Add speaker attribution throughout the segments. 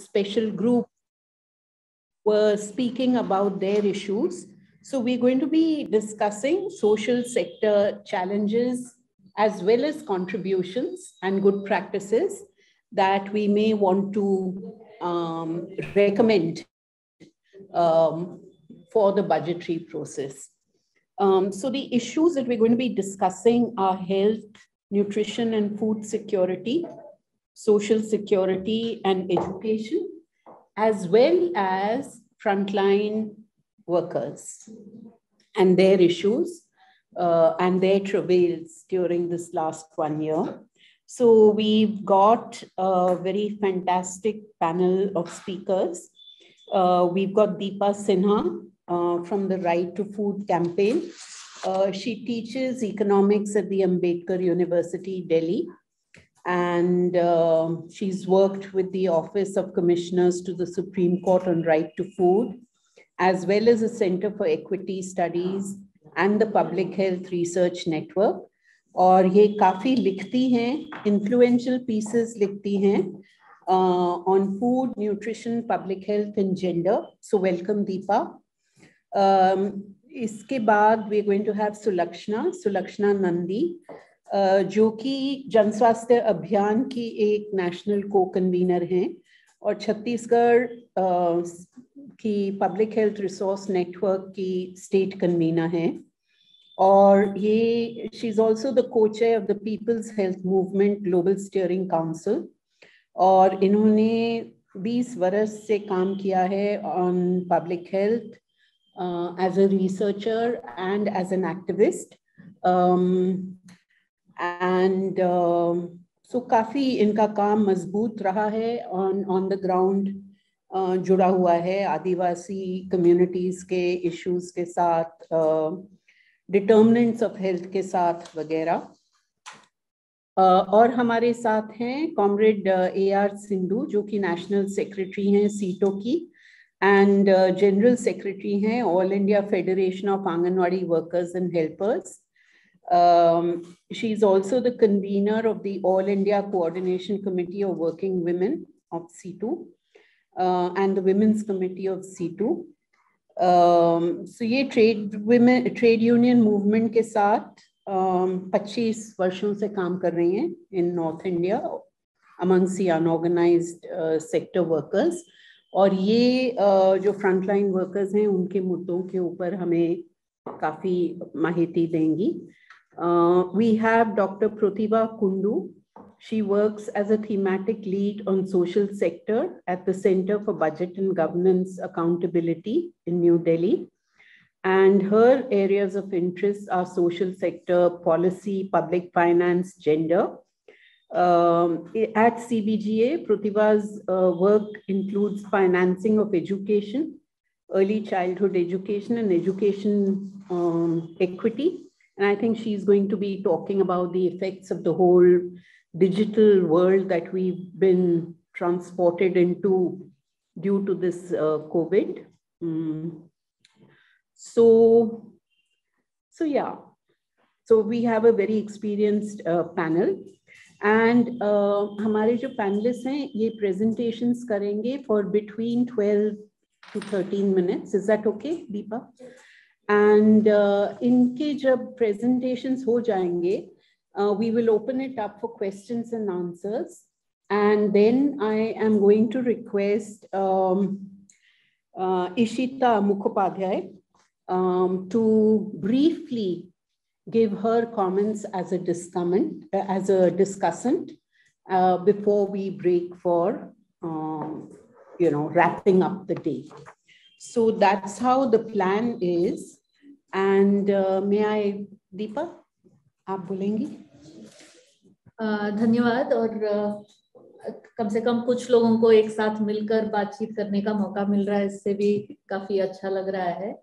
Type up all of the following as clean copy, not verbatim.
Speaker 1: special group were speaking about their issues. So we're going to be discussing social sector challenges as well as contributions and good practices that we may want to recommend for the budgetary process. So the issues that we're going to be discussing are health, nutrition and food security, social security and education, as well as frontline workers and their issues and their travails during this last 1 year. So we've got a very fantastic panel of speakers. We've got Deepa Sinha from the Right to Food campaign. She teaches economics at the Ambedkar University, Delhi. And she's worked with the Office of Commissioners to the Supreme Court on Right to Food, as well as the Center for Equity Studies and the Public Health Research Network. और ये काफ़ी लिखती हैं, influential pieces लिखती हैं on food, nutrition, public health and gender. So welcome Deepa. इसके बाद we're going to have Sulakshana Nandi, जो कि जन स्वास्थ्य अभियान की एक नेशनल को कन्वीनर हैं और छत्तीसगढ़ की पब्लिक हेल्थ रिसोर्स नेटवर्क की स्टेट कन्वीनर हैं और ये she is also the co-chair of the people's health movement global steering council और इन्होंने 20 वर्ष से काम किया है on public health as a researcher and as an activist and so काफ़ी इनका काम मजबूत रहा है on the ground, जुड़ा हुआ है आदिवासी कम्युनिटीज़ के इश्यूज़ के साथ, डिटर्मिनेंट्स ऑफ हेल्थ के साथ वगैरह। और हमारे साथ हैं कॉमरेड AR सिंधु जो कि नेशनल सेक्रेटरी हैं सीटो की एंड जनरल सेक्रेटरी हैं all India federation of anganwadi workers and helpers. She is also the convener of the All India Coordination Committee of Working Women of C2 and the Women's Committee of C2. So ये trade union movement के साथ 25 वर्षों से काम कर रही हैं in North India amongst the unorganized sector workers और ये जो frontline workers हैं उनके मुद्दों के ऊपर हमें काफ़ी माहिती देंगी। We have Dr. Pratibha Kundu. She works as a thematic lead on social sector at the Center for Budget and Governance Accountability in New Delhi. And her areas of interest are social sector, policy, public finance, gender. At CBGA, Pratibha's work includes financing of education, early childhood education and education equity. And I think she's going to be talking about the effects of the whole digital world that we've been transported into due to this COVID. So yeah, so we have a very experienced panel. And हमारे जो panelists हैं ये presentations करेंगे for between 12 to 13 minutes. Is that okay, Deepa? And इनके जब presentations हो जाएंगे, we will open it up for questions and answers. And then I am going to request Ishita Mukhopadhyay to briefly give her comments as a discussant before we break for wrapping up the day. So that's how the plan is. And may I, Deepa, आप बोलेंगी?
Speaker 2: धन्यवाद। और कम से कम कुछ लोगों को एक साथ मिलकर बातचीत करने का मौका मिल रहा है, इससे भी काफी अच्छा लग रहा है।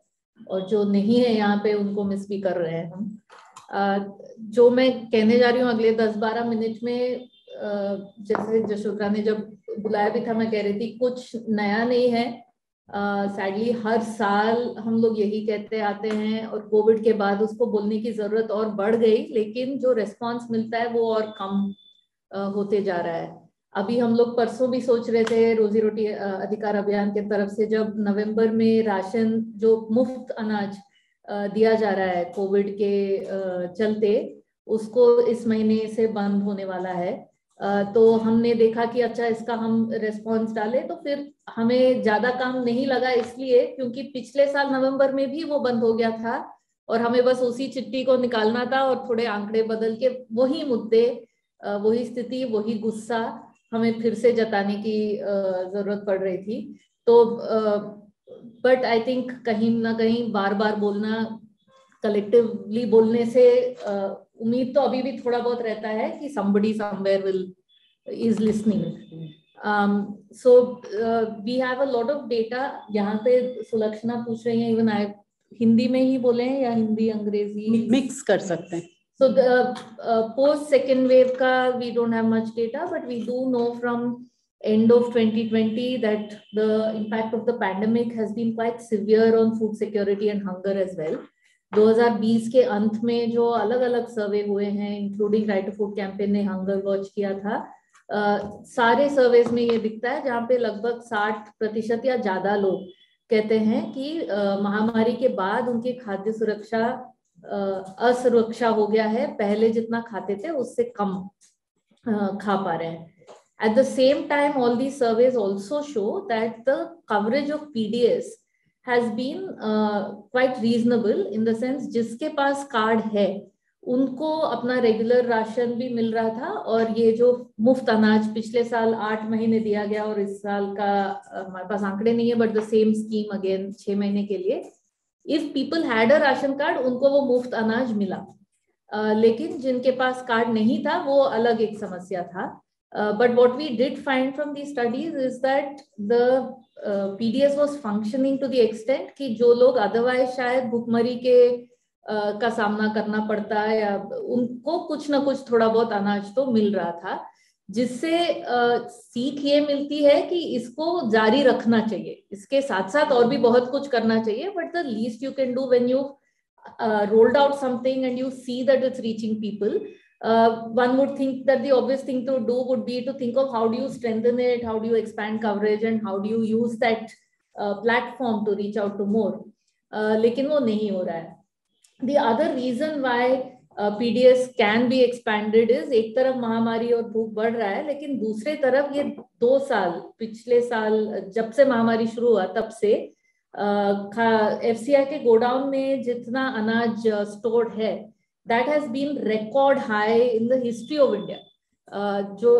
Speaker 2: और जो नहीं है यहाँ पे उनको मिस भी कर रहे हैं हम। जो मैं कहने जा रही हूँ अगले 10-12 मिनट में, जैसे जशोधरा ने जब बुलाया भी था मैं कह रही थी कुछ नया नहीं है। सैडली हर साल हम लोग यही कहते आते हैं और कोविड के बाद उसको बोलने की जरूरत और बढ़ गई, लेकिन जो रिस्पांस मिलता है वो और कम होते जा रहा है। अभी हम लोग परसों भी सोच रहे थे रोजी रोटी अधिकार अभियान के तरफ से, जब नवंबर में राशन जो मुफ्त अनाज दिया जा रहा है कोविड के चलते, उसको इस महीने से बंद होने वाला है। तो हमने देखा कि अच्छा इसका हम रिस्पॉन्स डालें, तो फिर हमें ज्यादा काम नहीं लगा, इसलिए क्योंकि पिछले साल नवंबर में भी वो बंद हो गया था और हमें बस उसी चिट्ठी को निकालना था और थोड़े आंकड़े बदल के वही मुद्दे, वही स्थिति, वही गुस्सा हमें फिर से जताने की जरूरत पड़ रही थी। तो बट आई थिंक कहीं ना कहीं बार बार बोलना, कलेक्टिवली बोलने से उम्मीद तो अभी भी थोड़ा बहुत रहता है कि somebody somewhere will is listening. So we have a lot of data. यहाँ पे सुलक्षणा पूछ रही है, इवन आई हिंदी में ही बोले हैं या हिंदी अंग्रेजी
Speaker 1: मिक्स कर सकते हैं?
Speaker 2: So the post second wave ka we don't have much data, but we do know from end of 2020 that the impact of the pandemic has been quite severe on food security and hunger as well. 2020 के अंत में जो अलग अलग survey हुए हैं, including right to food campaign ने hunger watch किया था, सारे सर्वेज में ये दिखता है जहाँ पे लगभग 60% या ज्यादा लोग कहते हैं कि महामारी के बाद उनकी खाद्य सुरक्षा असुरक्षा हो गया है, पहले जितना खाते थे उससे कम खा पा रहे हैं. At the same time, all these surveys also show that the coverage of PDS has been quite reasonable in the sense जिसके पास कार्ड है उनको अपना रेगुलर राशन भी मिल रहा था, और ये जो मुफ्त अनाज पिछले साल 8 महीने दिया गया और इस साल का हमारे पास आंकड़े नहीं है, but the same scheme again 6 महीने के लिए, if people had a ration card उनको वो मुफ्त अनाज मिला. लेकिन जिनके पास कार्ड नहीं था वो अलग एक समस्या था. But what we did find from these studies is that the PDS was functioning to the extent कि जो लोग otherwise शायद भुखमरी के का सामना करना पड़ता है या उनको कुछ ना कुछ थोड़ा बहुत अनाज तो मिल रहा था, जिससे सीख ये मिलती है कि इसको जारी रखना चाहिए. इसके साथ साथ और भी बहुत कुछ करना चाहिए, but the least you can do when you rolled out something and you see that it's reaching people, one would think that the obvious thing to do would be to think of how do you strengthen it, how do you expand coverage, and how do you use that platform to reach out to more. लेकिन वो नहीं हो रहा है. The other reason why PDS can be expanded is, एक तरफ महामारी और भूख बढ़ रहा है, लेकिन दूसरे तरफ ये 2 साल, पिछले साल जब से महामारी शुरू हुआ तब से FCI के गोडाउन में जितना अनाज स्टोर्ड है, that has been record high in the history of India. जो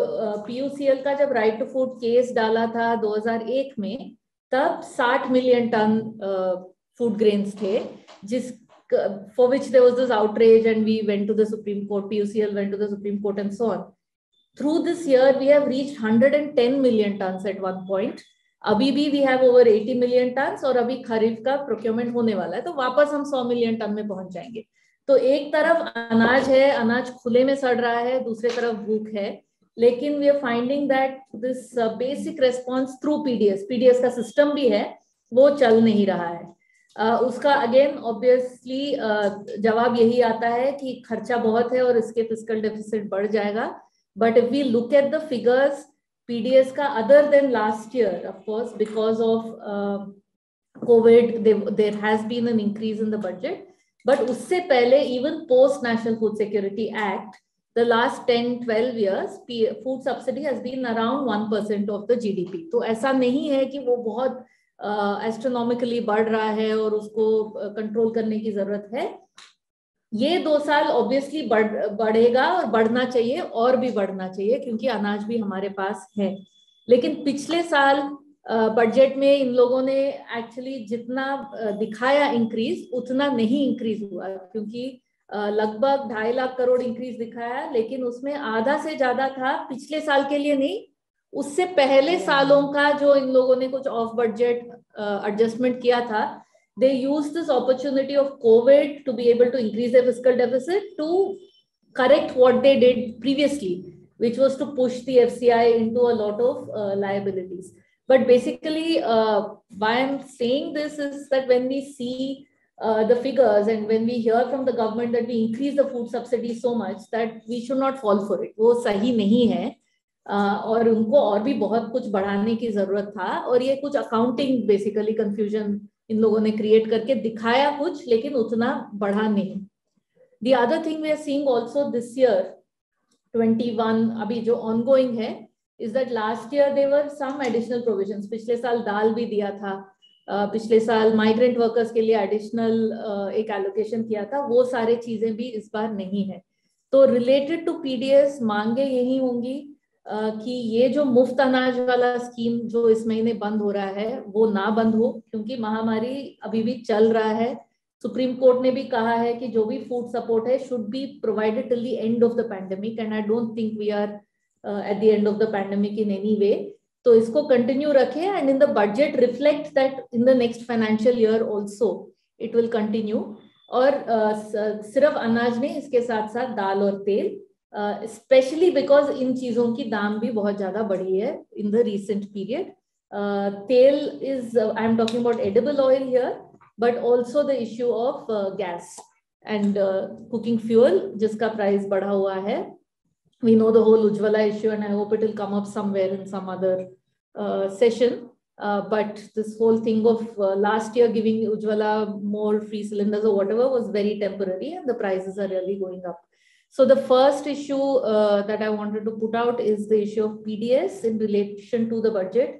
Speaker 2: PUCL का जब राइट टू फूड केस डाला था 2001 में, तब 60 मिलियन टन फूड ग्रेन्स थे, जिस for which there was this outrage and we went to the Supreme Court, PUCL went to the Supreme Court and so on. Through this year we have reached 110 million tons at one point. अभी भी we have over 80 million tons और अभी खरीफ का procurement होने वाला है, तो वापस हम 100 मिलियन टन में पहुंच जाएंगे. तो एक तरफ अनाज है, अनाज खुले में सड़ रहा है, दूसरे तरफ भूख है, लेकिन we are finding that this basic response through PDS का सिस्टम भी है, वो चल नहीं रहा है. उसका अगेन ऑब्वियसली जवाब यही आता है कि खर्चा बहुत है और इसके फिस्कल डेफिसिट बढ़ जाएगा. But if we look at the figures, PDS का other than last year, of course because of covid there has been an increase in the budget, but उससे पहले even post national food security act, the last 10-12 years food subsidy has been around 1% of the GDP. तो ऐसा नहीं है कि वो बहुत astronomically बढ़ रहा है और उसको कंट्रोल करने की जरूरत है. ये 2 साल ऑब्वियसली बढ़ेगा और बढ़ना चाहिए, और भी बढ़ना चाहिए, क्योंकि अनाज भी हमारे पास है. लेकिन पिछले साल बजट में इन लोगों ने एक्चुअली जितना दिखाया इंक्रीज, उतना नहीं इंक्रीज हुआ, क्योंकि लगभग 2.5 लाख करोड़ इंक्रीज दिखाया, लेकिन उसमें आधा से ज्यादा था पिछले साल के लिए नहीं, उससे पहले सालों का जो इन लोगों ने कुछ ऑफ बजट एडजस्टमेंट किया था. They used this opportunity of COVID to be able to increase their fiscal deficit to correct what they did previously, which was to push the FCI into a lot of liabilities. But basically, why I'm saying this is that when we see the figures and when we hear from the government that we increase the food subsidy so much, that we should not fall for it. वो सही नहीं है. और उनको और भी बहुत कुछ बढ़ाने की जरूरत था, और ये कुछ अकाउंटिंग बेसिकली कंफ्यूजन इन लोगों ने क्रिएट करके दिखाया कुछ, लेकिन उतना बढ़ा नहीं. The other thing we are seeing also this year 21 अभी जो ongoing है is that last year there were some additional provisions. पिछले साल दाल भी दिया था, पिछले साल माइग्रेंट वर्कर्स के लिए एडिशनल एक एलोकेशन किया था, वो सारे चीजें भी इस बार नहीं है. तो रिलेटेड टू पीडीएस मांगे यही होंगी कि ये जो मुफ्त अनाज वाला स्कीम जो इस महीने बंद हो रहा है वो ना बंद हो, क्योंकि महामारी अभी भी चल रहा है. सुप्रीम कोर्ट ने भी कहा है कि जो भी फूड सपोर्ट है should be provided till the end of the pandemic, and I don't think we are at the end of the pandemic in any way. तो इसको कंटिन्यू रखें, and in the budget reflect that in the next financial year also it will continue. और सिर्फ अनाज नहीं, इसके साथ साथ दाल और तेल, स्पेशली बिकॉज इन चीजों की दाम भी बहुत ज्यादा बढ़ी है इन द रिसेंट पीरियड. तेल is, I am talking about edible oil here, but also the issue of gas and cooking fuel, जिसका प्राइस बढ़ा हुआ है. We know the whole Ujjwala issue, and I hope it will come up somewhere in some other session. But this whole thing of last year giving Ujjwala more free cylinders or whatever was very temporary, and the prices are really going up. So the first issue that I wanted to put out is the issue of PDS in relation to the budget,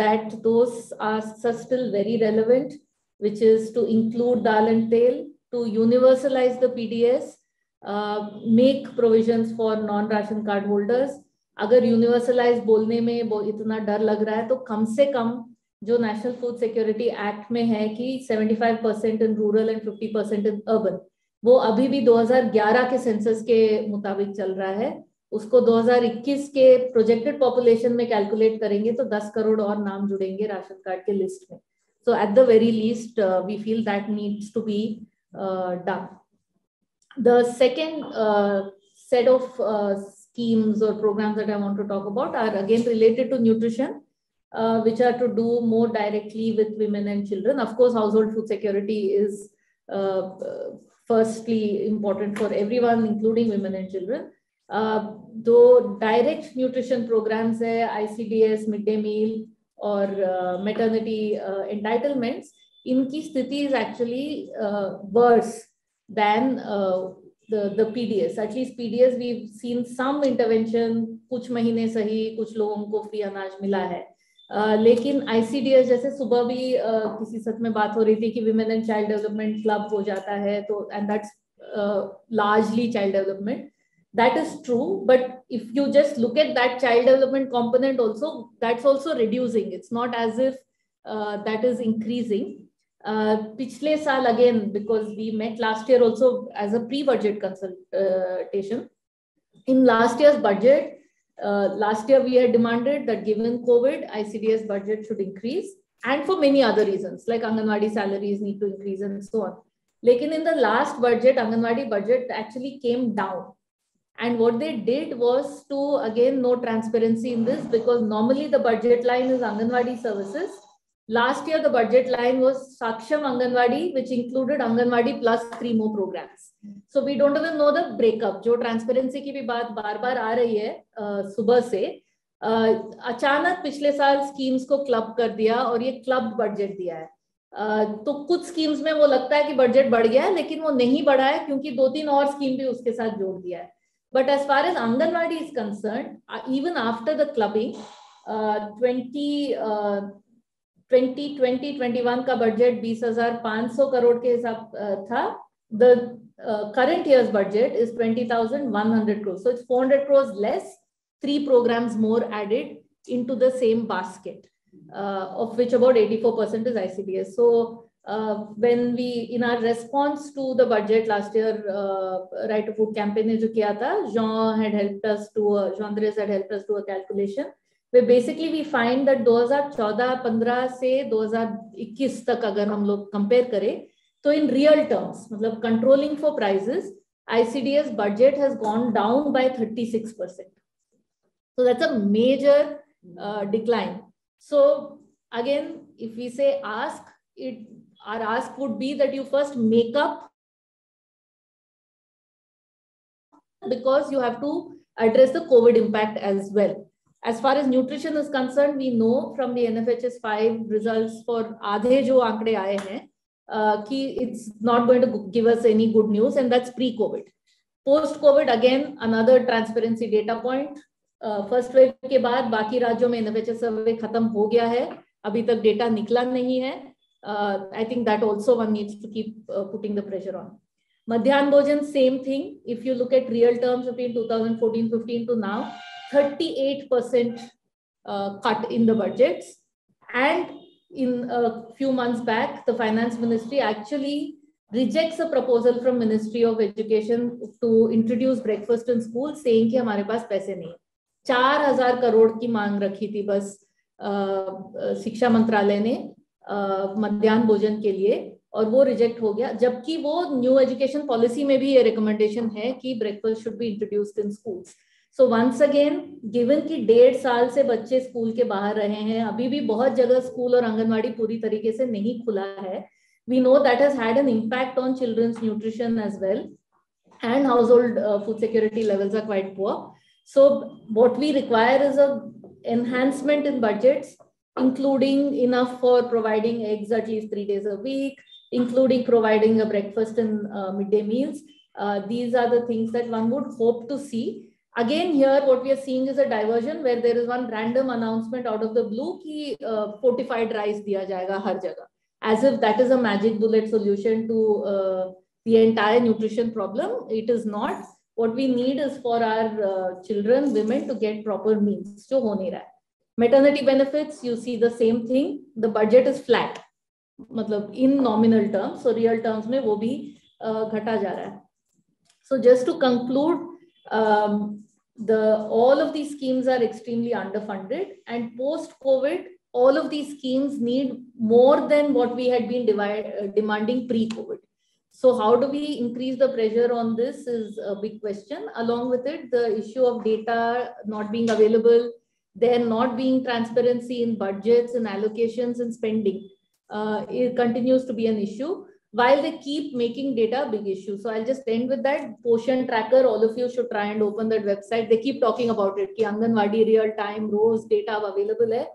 Speaker 2: that those are still very relevant, which is to include dal and tel, to universalize the PDS, make provisions for non-ration card holders. अगर universalize बोलने में वो इतना डर लग रहा है, तो कम से कम जो नेशनल फूड सिक्योरिटी एक्ट में है कि 75% in rural and 50% in urban, वो अभी भी 2011 के सेंसस के मुताबिक चल रहा है. उसको 2021 के प्रोजेक्टेड पॉपुलेशन में कैलकुलेट करेंगे तो 10 करोड़ और नाम जुड़ेंगे राशन कार्ड के लिस्ट में. So at the very least, we feel that needs to be done. The second set of schemes or programs that I want to talk about are again related to nutrition, which are to do more directly with women and children. Of course, household food security is firstly important for everyone, including women and children. Though direct nutrition programs hai, ICDS, midday meal, और maternity entitlements, इनकी स्थिति is actually worse than the PDS. At least PDS we've seen some intervention, कुछ महीने सही, कुछ लोगों को free अनाज मिला है. लेकिन ICDS जैसे सुबह भी किसी सच में बात हो रही थी कि Women and Child Development Club हो जाता है, तो and that's largely child development. That is true, but if you just look at that child development component also, that's also reducing. It's not as if that is increasing. Pichle saal again, because we met last year also as a pre-budget consultation. In last year's budget, last year we had demanded that given COVID, ICDS budget should increase, and for many other reasons, like Anganwadi salaries need to increase and so on. Lekin in the last budget, Anganwadi budget actually came down. And what they did was to, again, no transparency in this, because normally the budget line is Anganwadi services. Last year, the budget line was Saksham Anganwadi, which included Anganwadi plus 3 more programs. So we don't even know the breakup. जो transparency की भी बात बार-बार आ रही है सुबह से, अचानक पिछले साल schemes को club कर दिया और ये clubbed budget दिया है. तो कुछ schemes में वो लगता है कि budget बढ़ गया है, लेकिन वो नहीं बढ़ा है क्योंकि 2-3 और scheme भी उसके साथ जोड़ दिया है. But as far as Anganwadi is concerned, even after the clubbing, 2020-21 का budget 20,500 करोड़ के हिसाब था. The current year's budget is 20,100 crores. So it's 400 crores less, 3 programs more added into the same basket, of which about 84% is ICDS. So when we, in our response to the budget last year, Right to Food campaign ने जो किया था, Jean had helped us to, Jean Andres had helped us to a calculation, where basically we find that 2014-15 से 2021 तक अगर हम लोग compare करें, तो in real terms, मतलब controlling for prices, ICDS budget has gone down by 36%. So that's a major decline. So again, if we say ask, our ask would be that you first make up, because you have to address the COVID impact as well. As far as nutrition is concerned, we know from the NFHS 5 results for आधे जो आंकड़े आए हैं कि it's not going to give us any good news, and that's pre-COVID. Post-COVID, again another transparency data point. First wave के बाद बाकी राज्यों में NFHS सर्वे खत्म हो गया है, अभी तक डेटा निकला नहीं है. I think that also one needs to keep putting the pressure on. Madhyan Bhojan, same thing. If you look at real terms between 2014-15 to now, 38% cut in the budgets. And in a few months back, the finance ministry actually rejects a proposal from Ministry of Education to introduce breakfast in school, saying कि हमारे पास पैसे नहीं. 4,000 करोड़ की मांग रखी थी बस शिक्षा मंत्रालय ने मध्याह्न भोजन के लिए, और वो रिजेक्ट हो गया, जबकि वो न्यू एजुकेशन पॉलिसी में भी ये रिकमेंडेशन है कि breakfast should be introduced in schools. So once again, given कि 1.5 साल से बच्चे स्कूल के बाहर रहे हैं, अभी भी बहुत जगह स्कूल और आंगनवाड़ी पूरी तरीके से नहीं खुला है. We know that has had an impact on children's nutrition as well, and household food security levels are quite poor. So what we require is a enhancement in budgets, including enough for providing eggs at least 3 days a week, including providing a breakfast and midday meals. These are the things that one would hope to see. Again, here what we are seeing is a diversion where there is one random announcement out of the blue कि fortified rice दिया जाएगा हर जगह, as if that is a magic bullet solution to the entire nutrition problem. It is not. What we need is for our children, women to get proper meals, जो हो नहीं रहा है. Maternity benefits, you see the same thing. The budget is flat, मतलब in nominal terms, so real terms में वो भी घटा जा रहा है. So just to conclude, all of these schemes are extremely underfunded, and post-COVID, all of these schemes need more than what we had been demanding pre-COVID. So how do we increase the pressure on this is a big question. Along with it, the issue of data not being available, there not being transparency in budgets and allocations and spending, it continues to be an issue, while they keep making data a big issue. So I'll just end with that. Poshan Tracker, all of you should try and open that website. They keep talking about it कि anganwadi real time रोज data available है.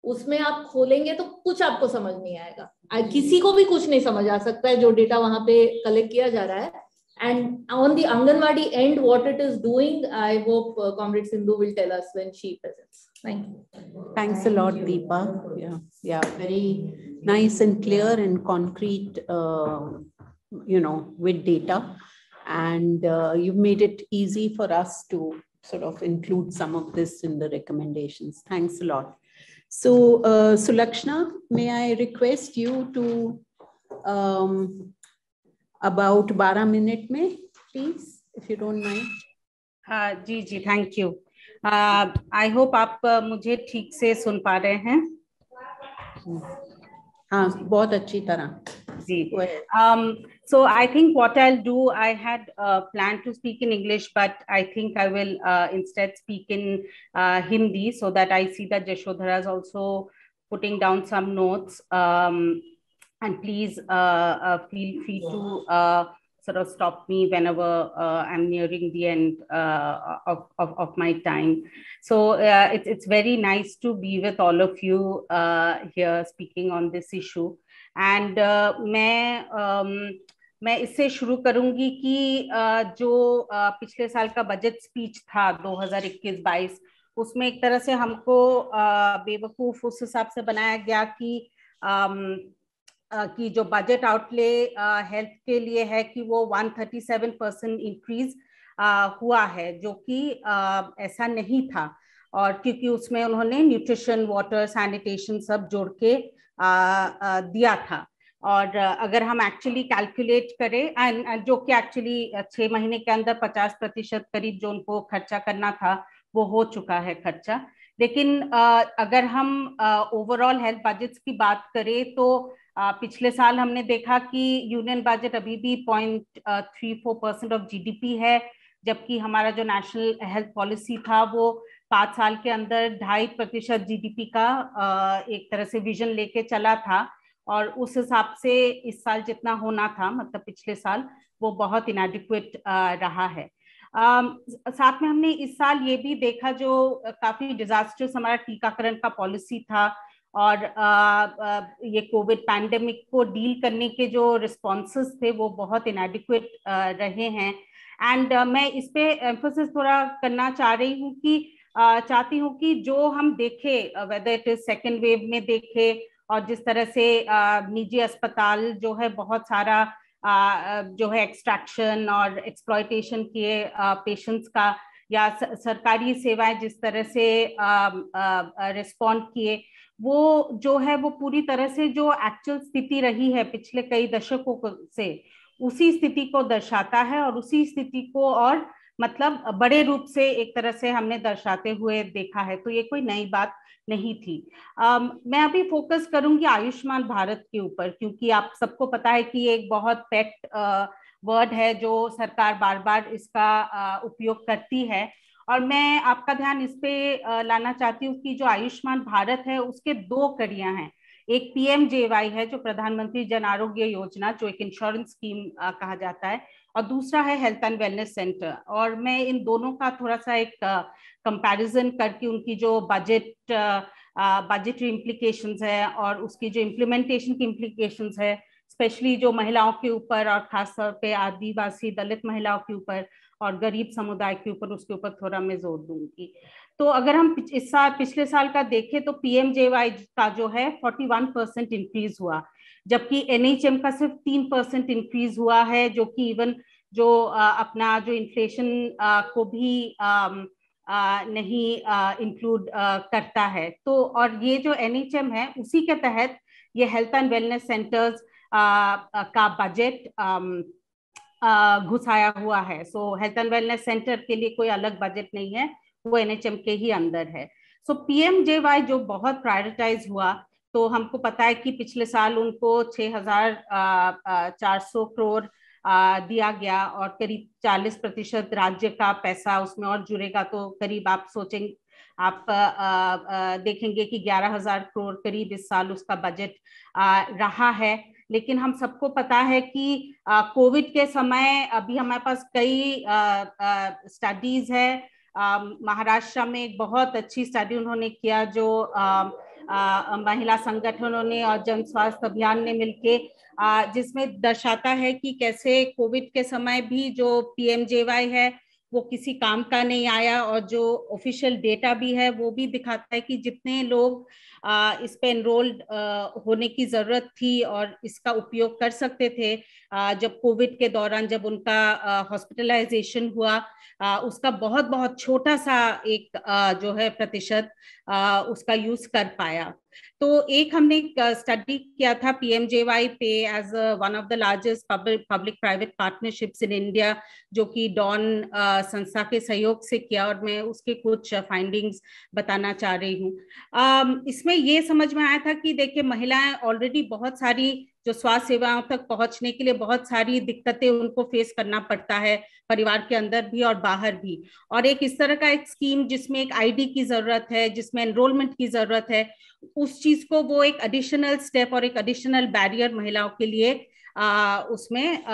Speaker 2: उसमें आप खोलेंगे तो कुछ आपको समझ नहीं आएगा, किसी को भी कुछ नहीं समझ आ सकता है जो डेटा वहां पे कलेक्ट किया जा रहा है. And on the Anganwadi end, what it is doing, I hope Comrade Sindhu will tell us when she presents. Thank you.
Speaker 1: Thanks a lot, Deepa. Yeah, very nice and clear and concrete, with data. And you've made it easy for us to sort of include some of this in the recommendations. Thanks a lot. So, Sulakshna, may I request you to about 12 minutes में, please, if you don't mind.
Speaker 3: Ji, thank you. I hope आप मुझे ठीक से सुन पा रहे हैं.
Speaker 1: हाँ, बहुत अच्छी तरह.
Speaker 3: जी. So I think what I'll do, I had planned to speak in English, but I think I will instead speak in Hindi, so that I see that Jashodhara is also putting down some notes. And please feel free to sort of stop me whenever I'm nearing the end of my time. So it's very nice to be with all of you here speaking on this issue. And मैं इससे शुरू करूंगी कि जो पिछले साल का budget speech था 2021-22, उसमें एक तरह से हमको बेवकूफ उस हिसाब से बनाया गया कि जो बजट आउटले हेल्थ के लिए है कि वो 137% इंक्रीज हुआ है, जो कि ऐसा नहीं था. और क्योंकि उसमें उन्होंने न्यूट्रिशन, वाटर, सैनिटेशन सब जोड़ के दिया था. और अगर हम एक्चुअली कैलकुलेट करें, एंड जो कि एक्चुअली 6 महीने के अंदर 50% करीब जो उनको खर्चा करना था वो हो चुका है खर्चा. लेकिन अगर हम ओवरऑल हेल्थ बजट्स की बात करें तो पिछले साल हमने देखा कि यूनियन बजट अभी भी 0.34% ऑफ जीडीपी है, जबकि हमारा जो नेशनल हेल्थ पॉलिसी था वो 5 साल के अंदर 2.5% जीडीपी का एक तरह से विजन लेके चला था. और उस हिसाब से इस साल जितना होना था, मतलब पिछले साल, वो बहुत इनएडिक्वेट रहा है. साथ में हमने इस साल ये भी देखा जो काफी डिजास्टर्स हमारा टीकाकरण का पॉलिसी था और ये कोविड पैंडेमिक को डील करने के जो रिस्पॉन्सेस थे वो बहुत इनएडिक्वेट रहे हैं। एंड मैं इस पे एम्फोसिस थोड़ा करना चाह रही हूँ कि चाहती हूँ कि जो हम देखे whether it is second wave में देखे और जिस तरह से निजी अस्पताल जो है बहुत सारा जो है एक्सट्रैक्शन और एक्सप्लॉयटेशन किए पेशेंट्स का, या सरकारी सेवाएं जिस तरह से रिस्पॉन्ड किए, वो जो है वो पूरी तरह से जो एक्चुअल स्थिति रही है पिछले कई दशकों से उसी स्थिति को दर्शाता है और उसी स्थिति को और मतलब बड़े रूप से एक तरह से हमने दर्शाते हुए देखा है। तो ये कोई नई बात नहीं थी। मैं अभी फोकस करूंगी आयुष्मान भारत के ऊपर, क्योंकि आप सबको पता है कि ये एक बहुत पेट वर्ड है जो सरकार बार बार इसका उपयोग करती है। और मैं आपका ध्यान इस पे लाना चाहती हूँ कि जो आयुष्मान भारत है उसके दो कड़ियां हैं। एक पीएमजेवाई है जो प्रधानमंत्री जन आरोग्य योजना, जो एक इंश्योरेंस स्कीम कहा जाता है, और दूसरा है हेल्थ एंड वेलनेस सेंटर। और मैं इन दोनों का थोड़ा सा एक कंपैरिजन करके उनकी जो बजटरी इम्प्लीकेशंस है और उसकी जो इम्प्लीमेंटेशन की इम्प्लीकेशंस है, स्पेशली जो महिलाओं के ऊपर और खासतौर पे आदिवासी दलित महिलाओं के ऊपर और गरीब समुदाय के ऊपर, उसके ऊपर थोड़ा मैं जोर दूंगी। तो अगर हम इस साल पिछले साल का देखें तो पीएमजेवाई का जो है 41% इंक्रीज हुआ, जबकि एनएचएम का सिर्फ 3% इंक्रीज हुआ है, जो कि इवन जो अपना जो इन्फ्लेशन को भी नहीं इंक्लूड करता है। तो और ये जो एनएचएम है उसी के तहत ये हेल्थ एंड वेलनेस सेंटर्स का बजट घुसाया हुआ है। सो हेल्थ एंड वेलनेस सेंटर के लिए कोई अलग बजट नहीं है, वो एनएचएम के ही अंदर है। सो पीएमजेवाई जो बहुत प्रायोरिटाइज हुआ, तो हमको पता है कि पिछले साल उनको 6,400 करोड़ दिया गया और करीब 40% राज्य का पैसा उसमें और जुड़ेगा, तो करीब आप सोचेंगे, आप देखेंगे कि 11,000 करोड़ करीब इस साल उसका बजट रहा है। लेकिन हम सबको पता है कि कोविड के समय अभी हमारे पास कई स्टडीज है। महाराष्ट्र में एक बहुत अच्छी स्टडी उन्होंने किया जो महिला संगठनों ने और जन स्वास्थ्य अभियान ने मिलके, जिसमें दर्शाता है कि कैसे कोविड के समय भी जो पीएमजेवाई है वो किसी काम का नहीं आया, और जो ऑफिशियल डेटा भी है वो भी दिखाता है कि जितने लोग इस पे एनरोल्ड होने की जरूरत थी और इसका उपयोग कर सकते थे जब कोविड के दौरान जब उनका हॉस्पिटलाइजेशन हुआ, उसका बहुत बहुत छोटा सा एक जो है प्रतिशत उसका यूज कर पाया। तो एक हमने स्टडी किया था पीएमजेवाई पे as one of the largest public private partnerships in India, जो कि डॉन संस्था के सहयोग से किया, और मैं उसके कुछ फाइंडिंग्स बताना चाह रही हूँ। इसमें ये समझ में आया था कि देखिए महिलाएं ऑलरेडी बहुत सारी जो स्वास्थ्य सेवाओं तक पहुंचने के लिए बहुत सारी दिक्कतें उनको फेस करना पड़ता है, परिवार के अंदर भी और बाहर भी। और एक इस तरह का एक स्कीम जिसमें एक आईडी की जरूरत है, जिसमें एनरोलमेंट की जरूरत है, उस चीज को वो एक एडिशनल स्टेप और एक एडिशनल बैरियर महिलाओं के लिए उसमें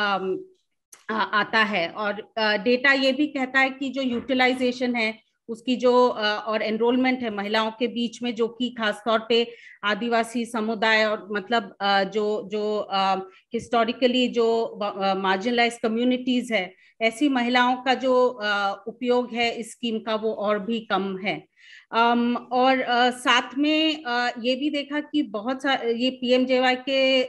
Speaker 3: आता है। और डेटा ये भी कहता है कि जो यूटिलाइजेशन है उसकी जो और एनरोलमेंट है महिलाओं के बीच में, जो कि खासतौर पे आदिवासी समुदाय और मतलब जो हिस्टोरिकली जो मार्जिनलाइज कम्युनिटीज है, ऐसी महिलाओं का जो उपयोग है इस स्कीम का वो और भी कम है। और साथ में ये भी देखा कि बहुत ये पीएमजेवाई के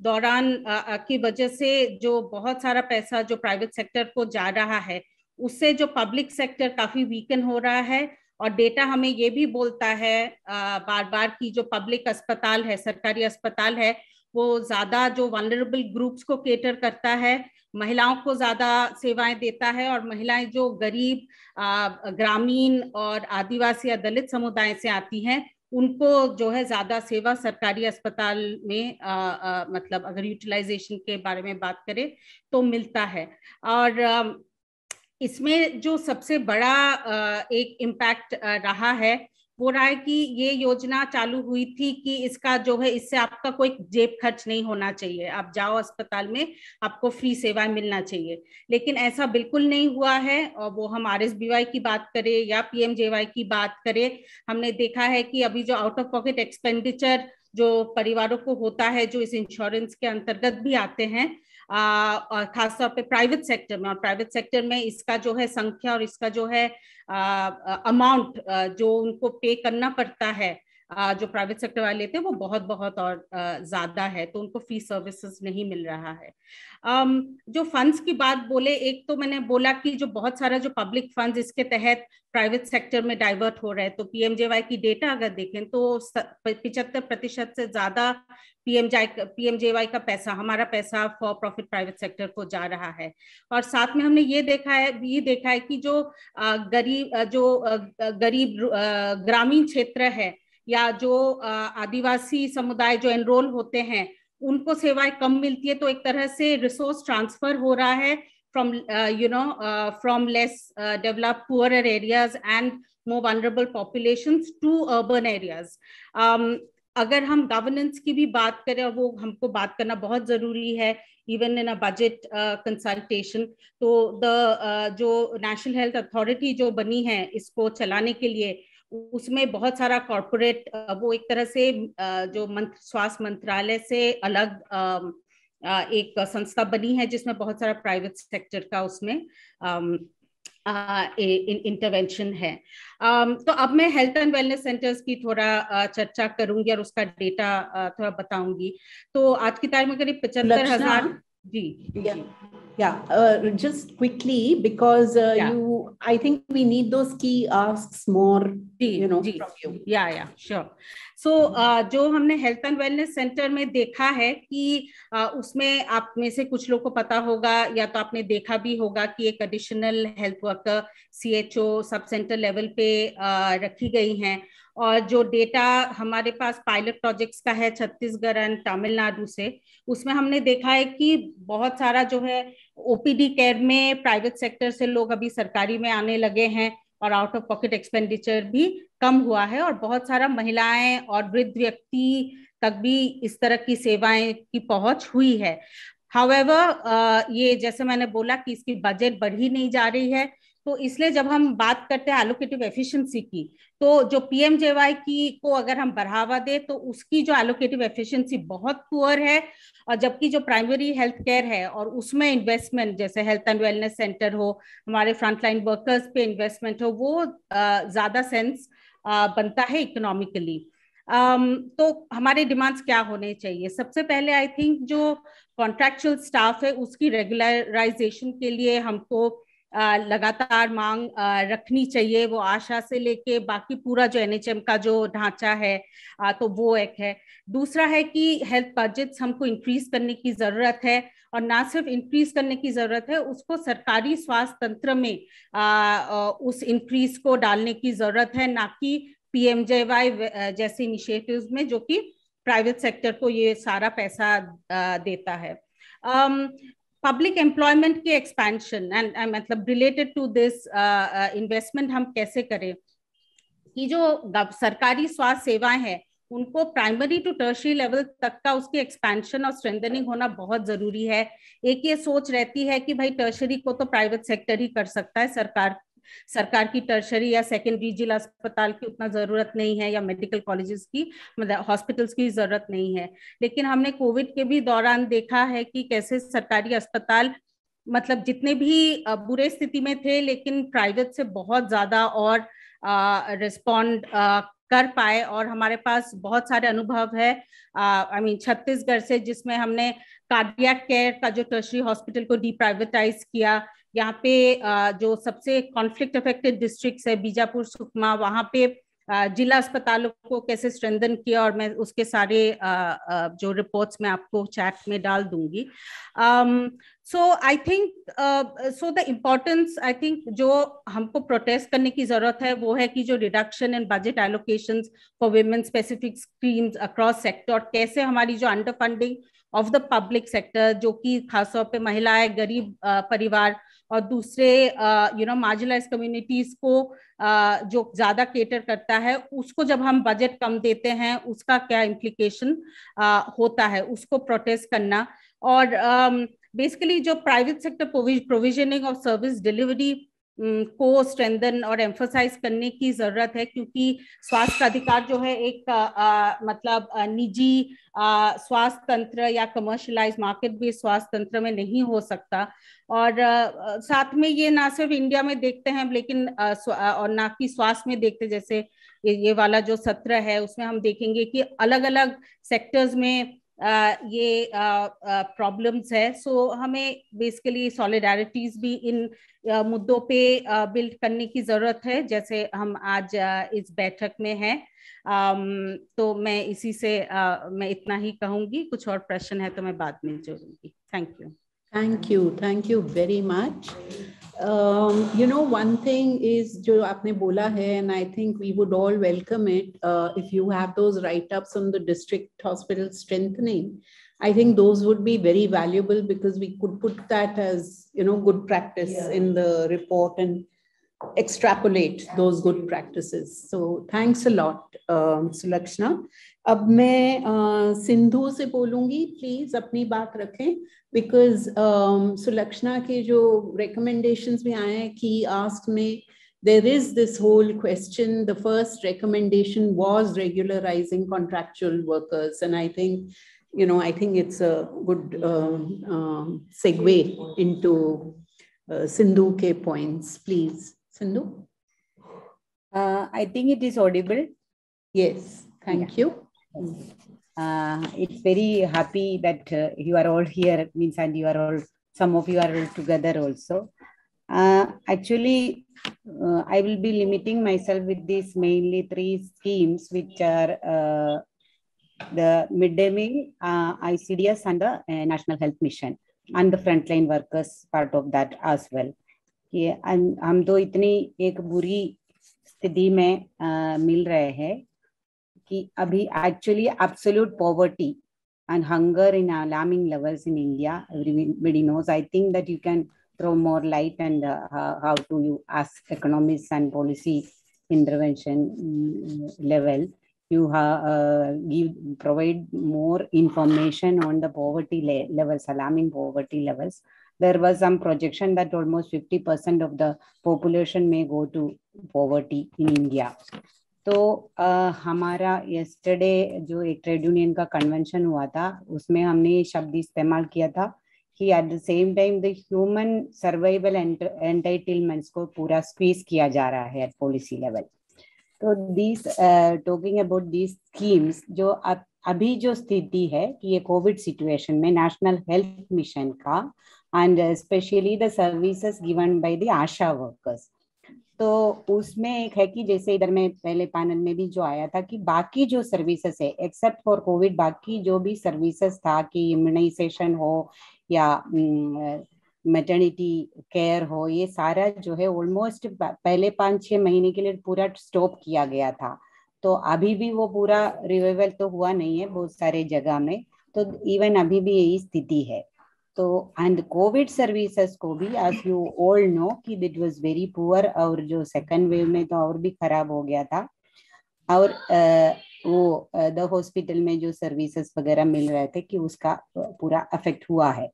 Speaker 3: दौरान की वजह से जो बहुत सारा पैसा जो प्राइवेट सेक्टर को जा रहा है, उससे जो पब्लिक सेक्टर काफी वीकन हो रहा है। और डेटा हमें ये भी बोलता है बार बार कि जो पब्लिक अस्पताल है, सरकारी अस्पताल है, वो ज्यादा जो वनरेबल ग्रुप्स को केटर करता है, महिलाओं को ज्यादा सेवाएं देता है, और महिलाएं जो गरीब ग्रामीण और आदिवासी या दलित समुदाय से आती हैं उनको जो है ज्यादा सेवा सरकारी अस्पताल में मतलब अगर यूटिलाइजेशन के बारे में बात करें तो मिलता है। और इसमें जो सबसे बड़ा एक इम्पैक्ट रहा है वो रहा है कि ये योजना चालू हुई थी कि इसका जो है इससे आपका कोई जेब खर्च नहीं होना चाहिए, आप जाओ अस्पताल में आपको फ्री सेवाएं मिलना चाहिए, लेकिन ऐसा बिल्कुल नहीं हुआ है। और वो हम RSBY की बात करें या PMJY की बात करें, हमने देखा है कि अभी जो आउट ऑफ पॉकेट एक्सपेंडिचर जो परिवारों को होता है, जो इस इंश्योरेंस के अंतर्गत भी आते हैं, और खासतौर पे प्राइवेट सेक्टर में, और प्राइवेट सेक्टर में इसका जो है संख्या और इसका जो है अमाउंट जो उनको पे करना पड़ता है, जो प्राइवेट सेक्टर वाले लेते हैं, वो बहुत बहुत और ज्यादा है, तो उनको फ्री सर्विसेज नहीं मिल रहा है। जो फंड्स की बात बोले, एक तो मैंने बोला कि जो बहुत सारा जो पब्लिक फंड्स इसके तहत प्राइवेट सेक्टर में डाइवर्ट हो रहे हैं, तो PMJY की डेटा अगर देखें तो 75% से ज्यादा PMJY का पैसा, हमारा पैसा फॉर प्रॉफिट प्राइवेट सेक्टर को जा रहा है। और साथ में हमने ये देखा है कि जो गरीब ग्रामीण क्षेत्र है या जो आदिवासी समुदाय जो एनरोल होते हैं, उनको सेवाएं कम मिलती है, तो एक तरह से रिसोर्स ट्रांसफर हो रहा है from less developed, poorer areas and more vulnerable populations to urban areas. अगर हम गवर्नेंस की भी बात करें, और वो हमको बात करना बहुत जरूरी है even in a budget consultation, तो जो नेशनल हेल्थ अथॉरिटी जो बनी है इसको चलाने के लिए, उसमें बहुत सारा कॉर्पोरेट, वो एक तरह से जो स्वास्थ्य मंत्रालय से अलग एक संस्था बनी है जिसमें बहुत सारा प्राइवेट सेक्टर का उसमें इंटरवेंशन है। तो अब मैं हेल्थ एंड वेलनेस सेंटर्स की थोड़ा चर्चा करूंगी और उसका डेटा थोड़ा बताऊंगी। तो आज की तारीख में करीब 75,000। जी
Speaker 1: just quickly, because I think we need those key asks more, from you.
Speaker 3: Sure. So जो हमने हेल्थ एंड वेलनेस सेंटर में देखा है कि उसमें आप में से कुछ लोग को पता होगा या तो आपने देखा भी होगा कि एक additional health worker CHO sub centre level पे रखी गई हैं, और जो डेटा हमारे पास पायलट प्रोजेक्ट्स का है छत्तीसगढ़ एंड तमिलनाडु से, उसमें हमने देखा है कि बहुत सारा जो है OPD केयर में प्राइवेट सेक्टर से लोग अभी सरकारी में आने लगे हैं, और आउट ऑफ पॉकेट एक्सपेंडिचर भी कम हुआ है, और बहुत सारा महिलाएं और वृद्ध व्यक्ति तक भी इस तरह की सेवाएं की पहुंच हुई है। हाउएवर ये जैसे मैंने बोला कि इसकी बजट बढ़ी नहीं जा रही है, तो इसलिए जब हम बात करते हैं एलोकेटिव एफिशिएंसी की, तो जो PMJY की को अगर हम बढ़ावा दे तो उसकी जो एलोकेटिव एफिशिएंसी बहुत पुअर है, और जबकि जो प्राइमरी हेल्थ केयर है और उसमें इन्वेस्टमेंट, जैसे हेल्थ एंड वेलनेस सेंटर हो, हमारे फ्रंटलाइन वर्कर्स पे इन्वेस्टमेंट हो, वो ज्यादा सेंस बनता है इकोनॉमिकली। तो हमारे डिमांड्स क्या होने चाहिए? सबसे पहले आई थिंक जो कॉन्ट्रैक्चुअल स्टाफ है उसकी रेगुलराइजेशन के लिए हमको लगातार मांग रखनी चाहिए। वो आशा से लेके बाकी पूरा जो NHM का जो ढांचा है, तो वो एक है। दूसरा है कि हेल्थ बजट्स हमको इंक्रीज करने की जरूरत है, और ना सिर्फ इंक्रीज करने की जरूरत है, उसको सरकारी स्वास्थ्य तंत्र में उस इंक्रीज को डालने की जरूरत है, ना कि PMJY जैसे इनिशिएटिव्स में जो कि प्राइवेट सेक्टर को ये सारा पैसा देता है। पब्लिक एम्प्लॉयमेंट के एक्सपेंशन एंड मतलब रिलेटेड टू दिस इन्वेस्टमेंट हम कैसे करें कि जो सरकारी स्वास्थ्य सेवाएं हैं उनको प्राइमरी टू टर्शियरी लेवल तक का उसकी एक्सपेंशन और स्ट्रेंथनिंग होना बहुत जरूरी है। एक ये सोच रहती है कि भाई टर्शियरी को तो प्राइवेट सेक्टर ही कर सकता है, सरकार की टर्शरी या सेकेंडरी जिला अस्पताल की उतना जरूरत नहीं है, या मेडिकल कॉलेजेस की मतलब हॉस्पिटल्स की जरूरत नहीं है। लेकिन हमने कोविड के भी दौरान देखा है कि कैसे सरकारी अस्पताल मतलब जितने भी बुरे स्थिति में थे, लेकिन प्राइवेट से बहुत ज्यादा और रिस्पॉन्ड कर पाए। और हमारे पास बहुत सारे अनुभव है छत्तीसगढ़ से, जिसमें हमने कार्डियक केयर का जो टर्शरी हॉस्पिटल को डीप्राइवेटाइज किया। यहाँ पे जो सबसे कॉन्फ्लिक्ट अफेक्टेड डिस्ट्रिक्ट्स है बीजापुर, सुकमा, वहाँ पे जिला अस्पतालों को कैसे स्ट्रेंथन किया, और मैं उसके सारे जो रिपोर्ट्स मैं आपको चैट में डाल दूंगी। So I think so the importance I think जो हमको प्रोटेस्ट करने की जरूरत है वो है कि जो reduction in budget allocations for women specific schemes across sector, कैसे हमारी जो under funding of the public sector जो कि खासतौर पे महिलाएं, गरीब परिवार, और दूसरे मार्जिनलाइज कम्युनिटीज को जो ज्यादा केटर करता है, उसको जब हम बजट कम देते हैं उसका क्या इम्प्लीकेशन होता है, उसको प्रोटेस्ट करना। और बेसिकली जो private sector provisioning of service delivery को स्ट्रेंथन और एम्फसाइज करने की जरूरत है, क्योंकि स्वास्थ्य का अधिकार जो है एक मतलब निजी स्वास्थ्य तंत्र या कमर्शियलाइज मार्केट बेस्ड स्वास्थ्य तंत्र में नहीं हो सकता। और साथ में ये ना सिर्फ इंडिया में देखते हैं लेकिन और ना कि स्वास्थ्य में देखते, जैसे ये वाला जो सत्र है उसमें हम देखेंगे कि अलग अलग सेक्टर्स में ये प्रॉब्लम्स है। सो हमें बेसिकली सॉलिडारिटीज भी इन मुद्दों पे बिल्ड करने की जरूरत है, जैसे हम आज इस बैठक में हैं। तो मैं इसी से मैं इतना ही कहूंगी। कुछ और प्रश्न है तो मैं बाद में जोड़ूंगी। Thank you.
Speaker 1: Thank you very much. One thing is जो आपने बोला है, and I think we would all welcome it if you have those write-ups on the district hospital strengthening. I think those would be very valuable because we could put that as, good practice in the report and extrapolate those good practices. So thanks a lot, Sulakshana. अब मैं सिंधु से बोलूंगी, please अपनी बात रखें, because Sulakshana के जो recommendations भी आए हैं कि asked में, there is this whole question. The first recommendation was regularizing contractual workers, and I think it's a good segue into Sindhu ke points. Please, Sindhu.
Speaker 4: I think it is audible.
Speaker 1: Yes, thank you.
Speaker 4: It's very happy that you are all here, and you are all, some of you are all together also. Actually, I will be limiting myself with these mainly 3 schemes, which are the midday meal, ICDS, and the National Health Mission, and the frontline workers part of that as well. हम तो इतनी एक बुरी स्थिति में मिल रहे हैं कि अभी actually absolute poverty and hunger in alarming levels in India. Everybody knows. I think that you can throw more light and how to you ask economics and policy intervention level. You provide more information on the poverty levels, alarming poverty levels. There was some projection that almost 50% of the population may go to poverty in India. तो हमारा yesterday जो एक trade union का convention हुआ था, उसमें हमने ये शब्द इस्तेमाल किया था कि at the same time the human survival entitlements को पूरा squeeze किया जा रहा है at policy level. तो these talking about these schemes, जो अभी जो स्थिति है कि ये कोविड सिचुएशन में नेशनल हेल्थ मिशन का and especially the services given by the Asha workers, तो उसमें एक है कि जैसे इधर में पहले पैनल में भी जो आया था कि बाकी जो सर्विसेज है एक्सेप्ट फॉर कोविड, बाकी जो भी सर्विसेज था कि इम्यूनाइजेशन हो या मैटरनिटी केयर हो, ये सारा जो है ऑलमोस्ट पहले 5-6 महीने के लिए पूरा स्टॉप किया गया था। तो अभी भी वो पूरा रिवाइवल तो हुआ नहीं है बहुत सारे जगह में, तो इवन अभी भी यही स्थिति है। तो एंड कोविड सर्विसेज को भी as you all know कि it was very poor, और जो सेकंड वेव में तो और भी खराब हो गया था, और वो द हॉस्पिटल में जो सर्विसेज वगैरह मिल रहे थे कि उसका पूरा अफेक्ट हुआ है।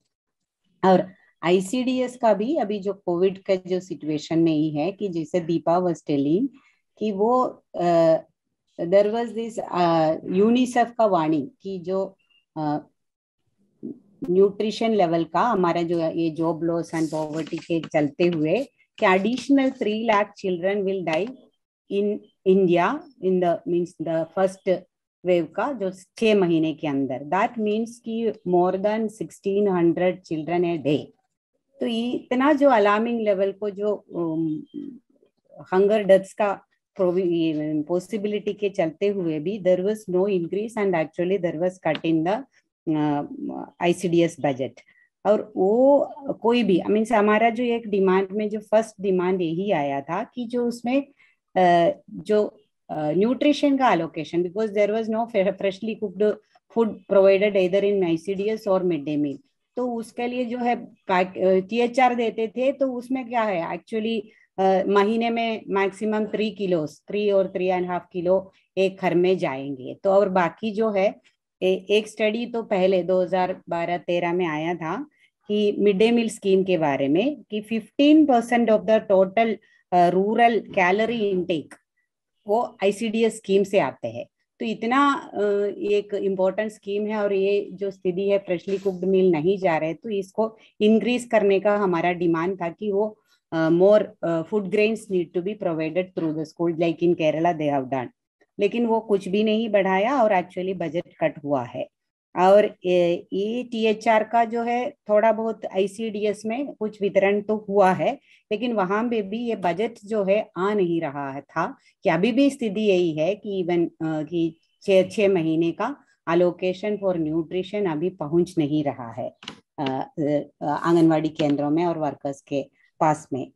Speaker 4: और ICDS का भी अभी जो कोविड का जो सिचुएशन में ही है कि जैसे दीपा वाज टेलिंग कि वो देयर वाज दिस यूनिसेफ का वार्निंग कि जो न्यूट्रिशन लेवल का हमारा जो ये जॉब लॉस एंड पॉवर्टी के चलते हुए कि additional 3 lakh children will die in India in the means the first wave का जो 6 महीने के अंदर। दैट मीन्स कि more than 1600 children a day. तो इतना जो अलार्मिंग लेवल को जो हंगर डेथ्स का पॉसिबिलिटी के चलते हुए भी there was no increase and actually there was cut in the ICDS budget. और वो कोई भी मीन्स हमारा जो एक डिमांड में जो फर्स्ट डिमांड यही आया था कि जो उसमें जो न्यूट्रिशन का allocation, because there was no freshly cooked food provided इधर इन ICDS और मिड डे मील, तो उसके लिए जो है THR देते थे, तो उसमें क्या है एक्चुअली महीने में मैक्सिमम 3 किलो, 3 और 3.5 किलो एक घर में जाएंगे। तो और बाकी जो है एक स्टडी तो पहले 2012-13 में आया था कि मिड डे मील स्कीम के बारे में कि 15% of the total rural calorie intake वो ICDS स्कीम से आते हैं। तो इतना एक इम्पोर्टेंट स्कीम है, और ये जो स्थिति है फ्रेशली कुक्ड मील नहीं जा रहे, तो इसको इंक्रीज करने का हमारा डिमांड था कि वो more food grains need to be provided through the school like in Kerala they have done, लेकिन वो कुछ भी नहीं बढ़ाया और एक्चुअली बजट कट हुआ है। और ये THR का जो है थोड़ा बहुत ICDS में कुछ वितरण तो हुआ है, लेकिन वहां पे भी ये बजट जो है आ नहीं रहा है था कि अभी भी स्थिति यही है कि इवन कि 6 महीने का अलोकेशन फॉर न्यूट्रिशन अभी पहुंच नहीं रहा है आंगनवाड़ी केंद्रों में और वर्कर्स के पास में।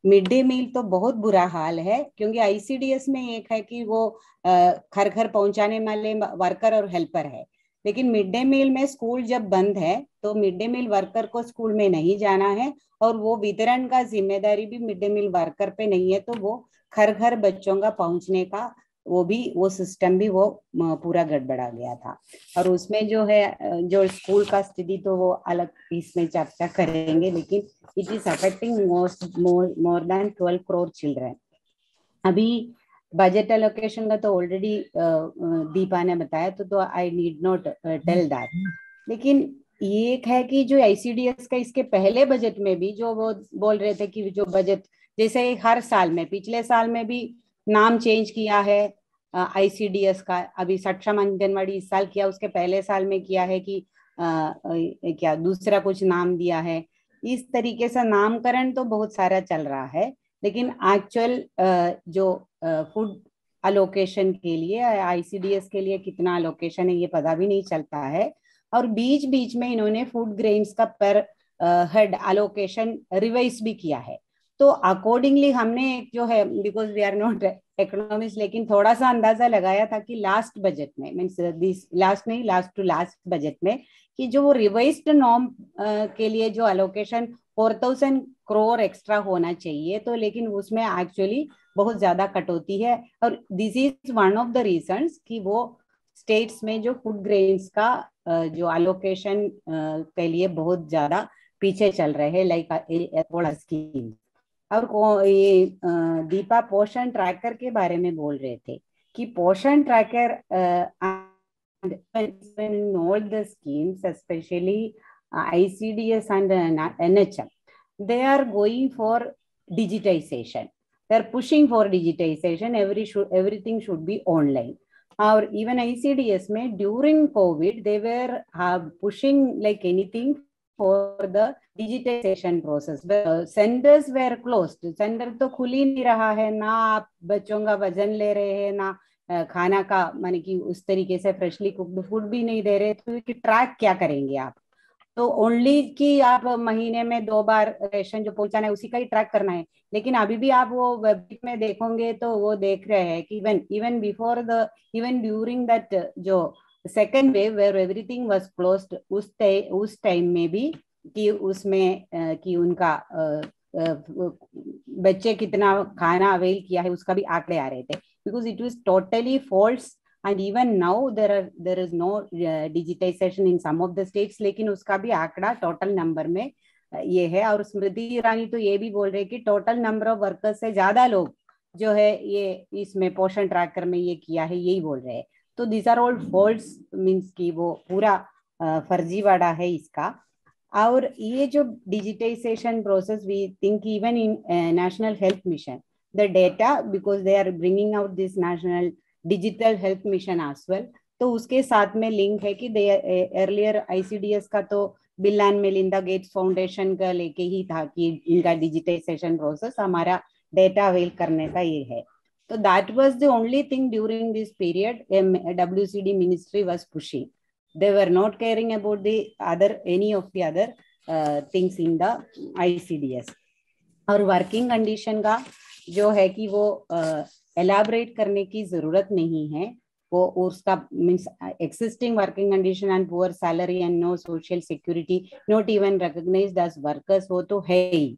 Speaker 4: मिड डे मील तो बहुत बुरा हाल है, क्योंकि ICDS में एक है कि वो घर घर पहुंचाने वाले वर्कर और हेल्पर है, लेकिन मिड डे मील में स्कूल जब बंद है तो मिड डे मील वर्कर को स्कूल में नहीं जाना है, और वो वितरण का जिम्मेदारी भी मिड डे मील वर्कर पे नहीं है, तो वो घर घर बच्चों का पहुंचने का वो सिस्टम भी वो पूरा गड़बड़ा गया था। और उसमें जो है जो स्कूल का स्थिति तो वो अलग इसमें चर्चा करेंगे, लेकिन it is affecting more than 12 crore children. अभी बजट एलोकेशन का तो ऑलरेडी दीपा ने बताया, तो I need not tell that. लेकिन ये एक है कि जो ICDS का इसके पहले बजट में भी जो वो बोल रहे थे कि जो बजट जैसे हर साल में, पिछले साल में भी नाम चेंज किया है ICDS का, अभी सक्षम आंगनवाड़ी इस साल किया, उसके पहले साल में किया है कि क्या दूसरा कुछ नाम दिया है। इस तरीके से नामकरण तो बहुत सारा चल रहा है, लेकिन एक्चुअल जो फूड अलोकेशन के लिए ICDS के लिए कितना अलोकेशन है ये पता भी नहीं चलता है। और बीच बीच में इन्होंने फूड ग्रेन्स का पर हेड अलोकेशन रिवाइज भी किया है। तो अकॉर्डिंगली हमने जो है, because we are not economist, लेकिन थोड़ा सा अंदाजा लगाया था कि लास्ट बजट में, मीन्स दिस लास्ट नहीं, लास्ट टू लास्ट बजट में, कि जो वो रिवाइज्ड नॉर्म के लिए जो अलोकेशन 4000 करोड़ एक्स्ट्रा होना चाहिए, तो लेकिन उसमें एक्चुअली बहुत ज्यादा कटौती है। और this is one of the reasons कि वो स्टेट्स में जो फूड ग्रेन्स का जो अलोकेशन के लिए बहुत ज्यादा पीछे चल रहे हैं, लाइक स्कीम। और ये दीपा पोषण ट्रैकर के बारे में बोल रहे थे कि पोषण tracker in all the schemes, especially ICDS and NHM, they are going for digitization. They are pushing for digitization. Everything should be online. Or even ICDS में during COVID, they were pushing like anything for the digitization process. Centers were closed. Center तो खुल ही नहीं रहा है, ना आप बच्चों का वजन ले रहे हैं, ना खाना का माने कि उस तरीके से फ्रेशली कुक्ड फूड भी नहीं दे रहे, तो कि ट्रैक क्या करेंगे आप? तो ओनली कि आप महीने में 2 बार रेशन जो पहुंचाना है उसी का ही ट्रैक करना है। लेकिन अभी भी आप वो वेबसाइट में देखोगे तो वो देख रहे हैं कि इवन ड्यूरिंग दैट जो second wave where everything was closed, उस टाइम में भी कि उसमें कि उनका बच्चे कितना खाना अवेल किया है उसका भी आंकड़े आ रहे थे, because it was totally false. And even now there is no digitization in some of the states, लेकिन उसका भी आंकड़ा टोटल नंबर में ये है। और स्मृति ईरानी तो ये भी बोल रहे कि टोटल नंबर ऑफ वर्कर्स से ज्यादा लोग जो है ये इसमें पोषण ट्रैकर में ये किया है, यही बोल रहे हैं। तो this are all false, means कि वो पूरा फर्जीवाड़ा है इसका। और ये जो digitization process, we think even in national health mission the data, because they are bringing out this national digital health mission as well, तो उसके साथ में लिंक है कि earlier ICDS का तो bill and Melinda Gates foundation का लेके ही था कि इनका डिजिटाइजेशन प्रोसेस हमारा डेटा अवेल करने का ये है। तो that was the only thing during this period WCD ministry was pushing. They were not caring about the any of the other things in the ICDS. और वर्किंग कंडीशन का जो है कि वो एलाबरेट करने की जरूरत नहीं है, वो उसका means existing working condition and poor salary and no social security, not even recognized as workers, वो तो है ही.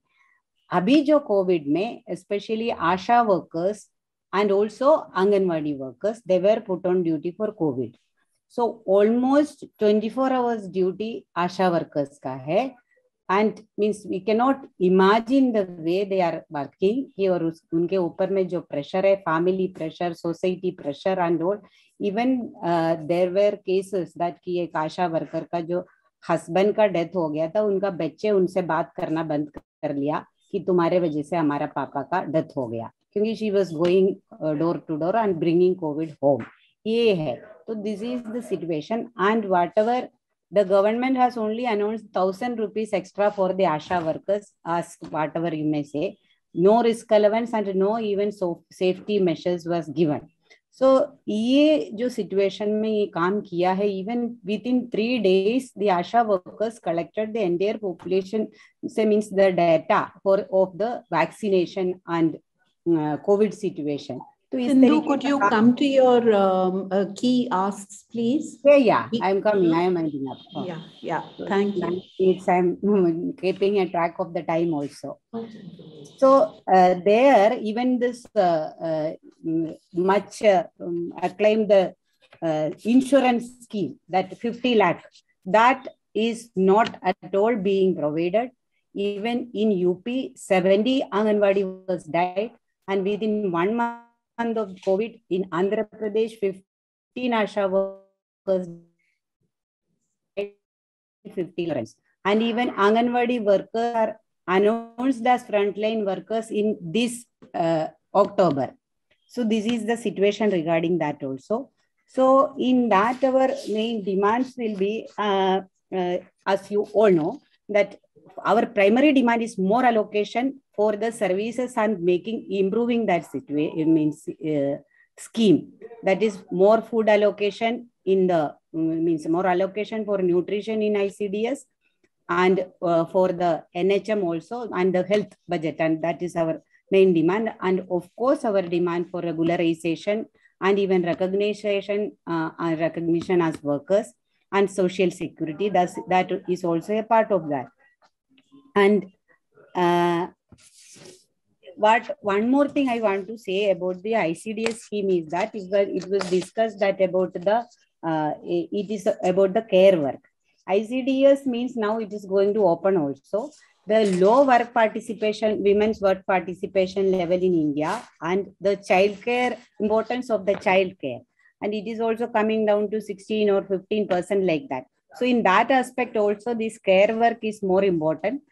Speaker 4: अभी जो कोविड में especially Asha workers and also Anganwadi workers, they were put on duty for COVID. So almost 24 hours duty Asha workers का है. And means we cannot imagine the way they are working कि और उनके ऊपर में जो pressure है, family pressure, society pressure and all. Even there were cases that कि एक आशा worker का जो husband का death हो गया था, उनका बच्चे उनसे बात करना बंद कर लिया कि तुम्हारे वजह से हमारा पापा का death हो गया, क्योंकि she was going door to door and bringing COVID home. ये है. So this is the situation, and whatever the government has only announced 1,000 rupees extra for the ASHA workers, as whatever you may say, no risk allowance and no even safety measures was given. So ये जो situation में ये काम किया है, even within 3 days, the ASHA workers collected the entire population, say means the data of the vaccination and COVID situation. So
Speaker 1: Sindhu, could you come to your key asks, please?
Speaker 4: Yeah, I'm coming. I am ending up.
Speaker 1: Yeah. Thank you.
Speaker 4: I'm keeping a track of the time also. So there, even this much acclaimed insurance scheme, that 50 lakh, that is not at all being provided. Even in UP, 70 Anganwadi was died, and within 1 month of COVID in Andhra Pradesh, 15 ASHA workers, 50 lakhs. And even Anganwadi workers are announced as frontline workers in this October. So this is the situation regarding that also. So in that, our main demands will be, as you all know, that our primary demand is more allocation for the services and improving that situation, means scheme. That is more food allocation in the, means more allocation for nutrition in ICDS and for the NHM also, and the health budget. And that is our main demand. And of course, our demand for regularization and even recognition as workers and social security. That is also a part of that. And one more thing I want to say about the ICDS scheme is that it was discussed that about the it is about the care work. ICDS means now it is going to open also. The low work participation, women's work participation level in India, and the childcare, importance of the childcare. And it is also coming down to 16 or 15% like that. So in that aspect also, this care work is more important.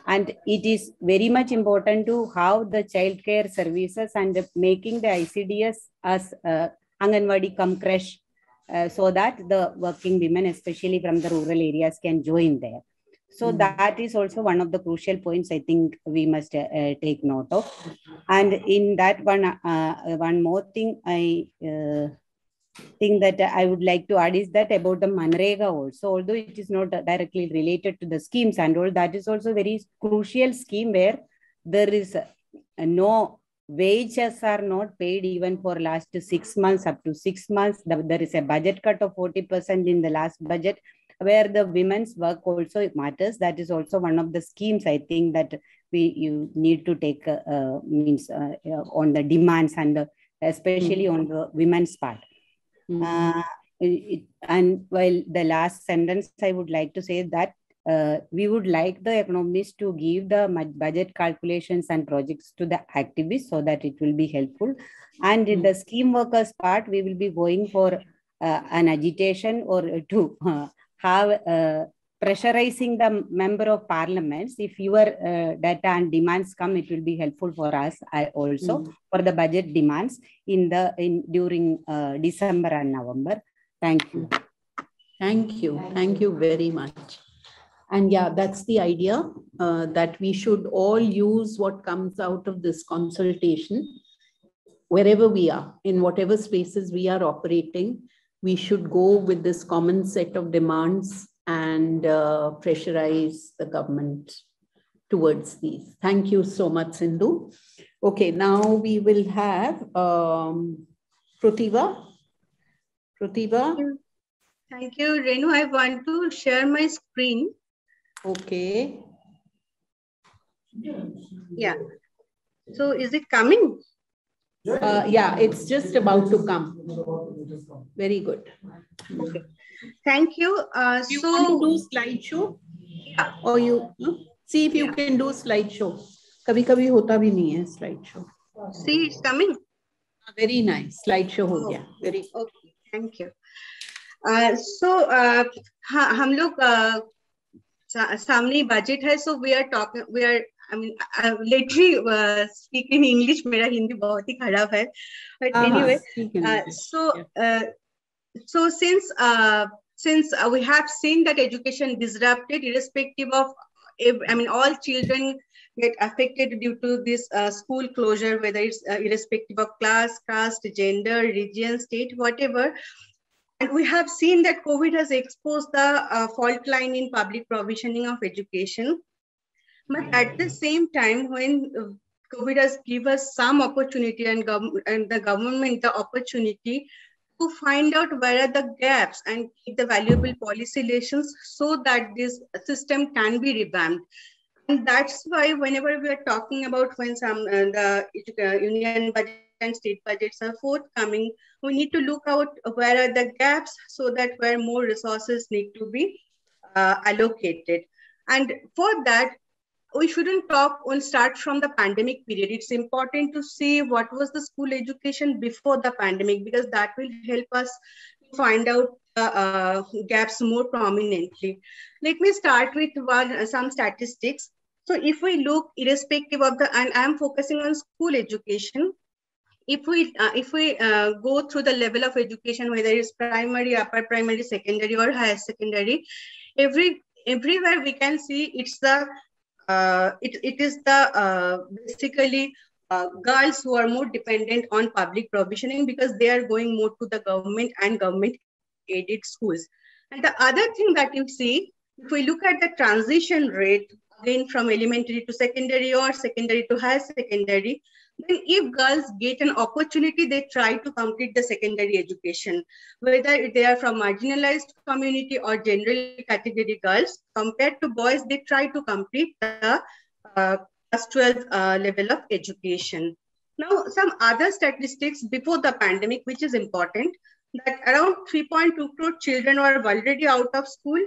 Speaker 4: And it is very much important to have the childcare services and making the ICDS as Anganwadi cum creche, so that the working women, especially from the rural areas, can join there. So that is also one of the crucial points I think we must take note of. And in that one more thing I thing that I would like to add is that about the Manrega also, although it is not directly related to the schemes and all, that is also very crucial scheme where there is no wages are not paid even for last 6 months, up to 6 months. There is a budget cut of 40% in the last budget, where the women's work also matters. That is also one of the schemes I think that you need to take means on the demands and especially on the women's part. And while the last sentence, I would like to say that we would like the economists to give the budget calculations and projects to the activists so that it will be helpful. And in the scheme workers part, we will be going for an agitation or to have pressurizing the member of parliaments. If your data and demands come, it will be helpful for us also for the budget demands during December and November. Thank you.
Speaker 1: Thank you. Thank you very much. And yeah, that's the idea, that we should all use what comes out of this consultation. Wherever we are, in whatever spaces we are operating, we should go with this common set of demands and pressurize the government towards these. Thank you so much, Sindhu. Okay, now we will have Protiva. Pratibha?
Speaker 5: Thank you, Renu. I want to share my screen.
Speaker 1: Okay.
Speaker 5: Yeah. So is it coming?
Speaker 1: Yeah, it's just about to come. Very good.
Speaker 5: Okay. Thank you.
Speaker 1: You want to do slideshow?
Speaker 5: Yeah.
Speaker 1: Or you see if you can do slideshow. कभी-कभी होता भी नहीं है slideshow.
Speaker 5: See, it's coming.
Speaker 1: Very nice. Slideshow हो गया. Very good.
Speaker 5: Okay. Thank you. हम लोग सामने budget है, so we are talking. I mean, literally speak in English. मेरा हिंदी बहुत ही खराब है. But anyway, so since we have seen that education disrupted, irrespective of, I mean, all children get affected due to this school closure, whether it's irrespective of class, caste, gender, region, state, whatever. And we have seen that COVID has exposed the fault line in public provisioning of education. But at the same time, when COVID has given us some opportunity and the government the opportunity to find out where are the gaps and keep the valuable policy lessons so that this system can be revamped. And that's why whenever we are talking about when some the union budget and state budgets are forthcoming, we need to look out where are the gaps so that where more resources need to be allocated. And for that, we shouldn't start from the pandemic period. It's important to see what was the school education before the pandemic, because that will help us find out gaps more prominently. Let me start with some statistics. So if we look irrespective of and I'm focusing on school education, if we go through the level of education, whether it's primary, upper primary, secondary, or higher secondary, everywhere we can see it's the it is the basically girls who are more dependent on public provisioning because they are going more to the government and government aided schools. And the other thing that you see, if we look at the transition rate, again from elementary to secondary or secondary to higher secondary, then if girls get an opportunity, they try to complete the secondary education, whether they are from marginalized community or general category girls. Compared to boys, they try to complete the class 12 level of education. Now, some other statistics before the pandemic, which is important, that around 3.2 crore children were already out of school,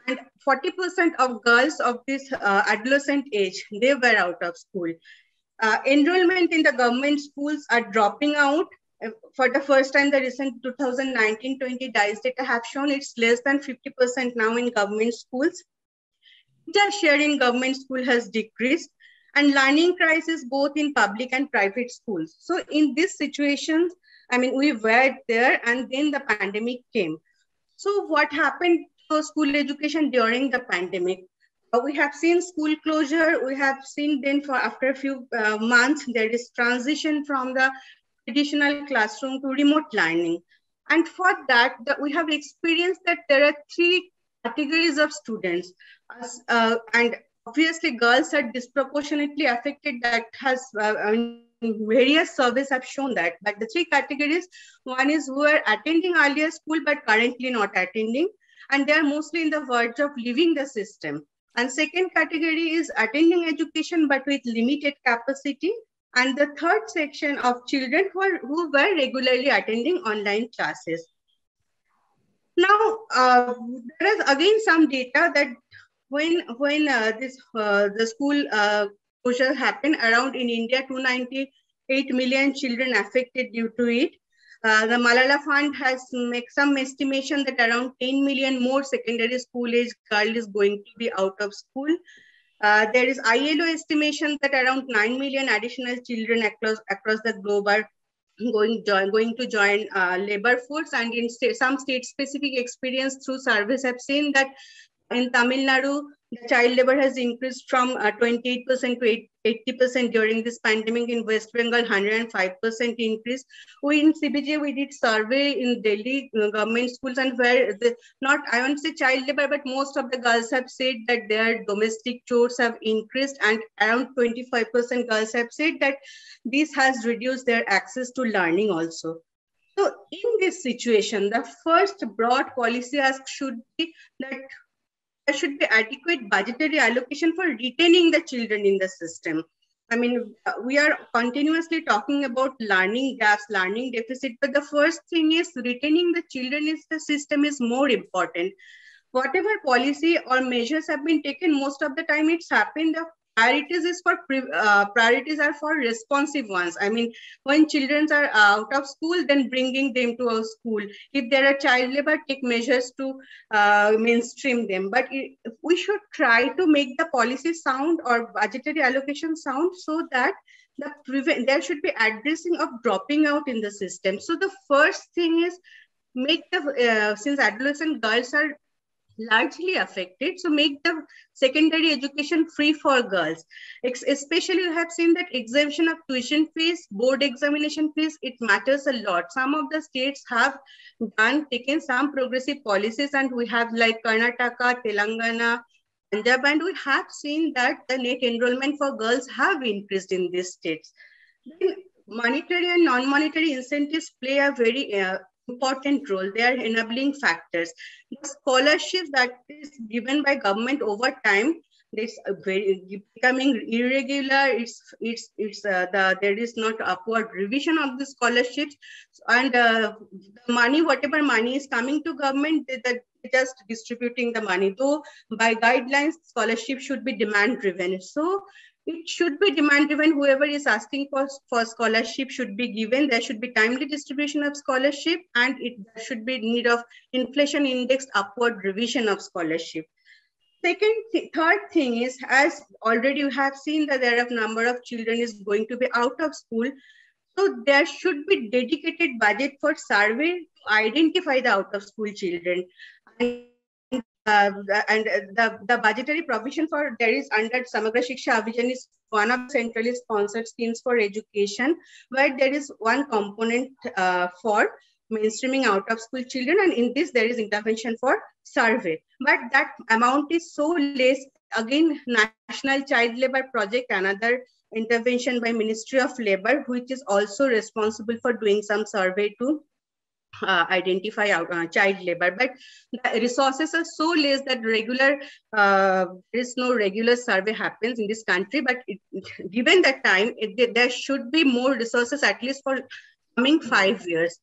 Speaker 5: and 40% of girls of this adolescent age, they were out of school. Enrollment in the government schools are dropping out. For the first time, the recent 2019-20 DICE data have shown it's less than 50% now in government schools. The share in government school has decreased, and learning crisis both in public and private schools. So in this situation, I mean, we were there and then the pandemic came. So what happened to school education during the pandemic? We have seen school closure. We have seen then after a few months, there is transition from the traditional classroom to remote learning. And for that, we have experienced that there are three categories of students. And obviously, girls are disproportionately affected. That has, various surveys have shown that. But the three categories, one is who are attending earlier school, but currently not attending. And they are mostly in the verge of leaving the system. And second category is attending education, but with limited capacity. And the third section of children who were regularly attending online classes. Now, there is again some data that when the school closure happened around in India, 298 million children affected due to it. The Malala Fund has made some estimation that around 10 million more secondary school age girls is going to be out of school. There is ILO estimation that around 9 million additional children across the globe are going to join labor force, and in some state-specific experience through surveys have seen that in Tamil Nadu, the child labor has increased from 28% to 80% during this pandemic. In West Bengal, 105% increase. We in CBJ, we did survey in Delhi government schools, and where I won't say child labor, but most of the girls have said that their domestic chores have increased, and around 25% girls have said that this has reduced their access to learning also. So in this situation, the first broad policy ask should be that there should be adequate budgetary allocation for retaining the children in the system. I mean, we are continuously talking about learning gaps, learning deficit, but the first thing is retaining the children in the system is more important. Whatever policy or measures have been taken, most of the time it's happened, the priorities are for responsive ones. I mean, when children are out of school, then bringing them to a school. If there are child labor, take measures to mainstream them. But we should try to make the policy sound or budgetary allocation sound so that there should be addressing of dropping out in the system. So the first thing is make the since adolescent girls are largely affected, so make the secondary education free for girls. Especially you have seen that exemption of tuition fees, board examination fees, it matters a lot. Some of the states have taken some progressive policies, and we have like Karnataka, Telangana, Punjab, and we have seen that the net enrollment for girls have increased in these states. Then monetary and non-monetary incentives play a very important role. They are enabling factors. The scholarships that is given by government over time, this becoming irregular. There is not upward revision of the scholarships, and the money, whatever money is coming to government, they're just distributing the money. Though by guidelines, scholarship should be demand driven. So it should be demand driven. Whoever is asking for scholarship should be given. There should be timely distribution of scholarship, and there should be need of inflation indexed upward revision of scholarship. Third thing is, as already you have seen that there are a number of children is going to be out of school. So there should be dedicated budget for survey to identify the out of school children. The budgetary provision for there is under Samagra Shiksha Abhiyan is one of centrally sponsored schemes for education, where there is one component for mainstreaming out of school children, and in this there is intervention for survey. But that amount is so less. Again, National Child Labor Project, another intervention by Ministry of Labor, which is also responsible for doing some survey to identify child labor, but the resources are so less that there is no regular survey happens in this country. But given that time, there should be more resources, at least for coming 5 years.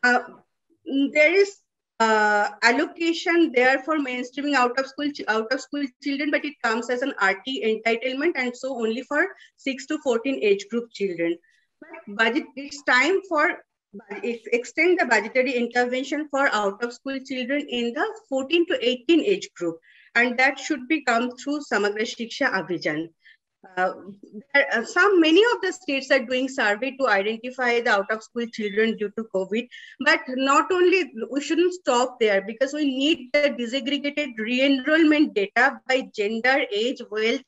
Speaker 5: There is allocation there for mainstreaming out of school children, but it comes as an RT entitlement, and so only for 6 to 14 age group children. But it's time for extend the budgetary intervention for out of school children in the 14 to 18 age group, and that should be come through Samagra Shiksha Abhiyan. Many of the states are doing survey to identify the out of school children due to COVID, but not only, we shouldn't stop there, because we need the disaggregated re-enrollment data by gender, age, wealth,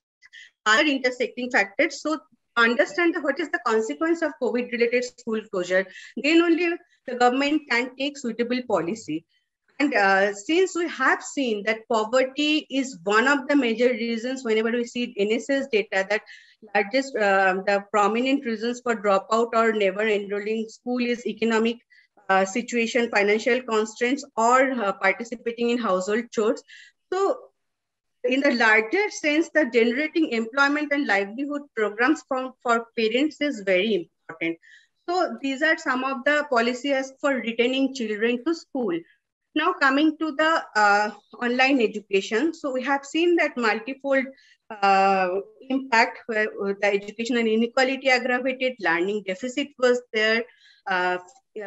Speaker 5: other intersecting factors. So understand what is the consequence of COVID-related school closure, then only the government can take suitable policy. And since we have seen that poverty is one of the major reasons, whenever we see NSS data, that largest, the prominent reasons for dropout or never enrolling school is economic situation, financial constraints, or participating in household chores. So in the larger sense, the generating employment and livelihood programs for parents is very important. So these are some of the policies for retaining children to school. Now coming to the online education. So we have seen that multifold impact where the educational inequality aggravated, learning deficit was there,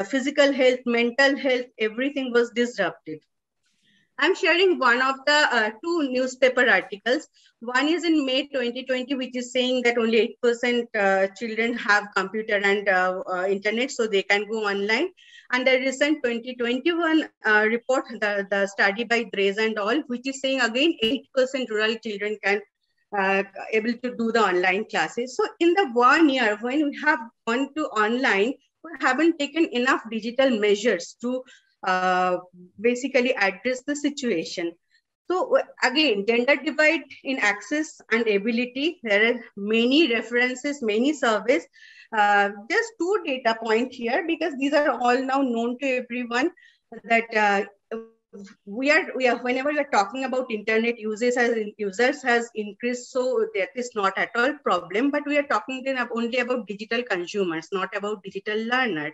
Speaker 5: physical health, mental health, everything was disrupted. I'm sharing one of the two newspaper articles. One is in May 2020, which is saying that only 8% children have computer and internet, so they can go online. And the recent 2021 report, the study by Draze and all, which is saying again 8% rural children can able to do the online classes. So in the 1 year, when we have gone to online, we haven't taken enough digital measures to basically address the situation. So again, gender divide in access and ability, there are many references, many surveys. Just two data points here, because these are all now known to everyone, that we are whenever we are talking about internet users has increased, so that is not at all problem, but we are talking then only about digital consumers, not about digital learners.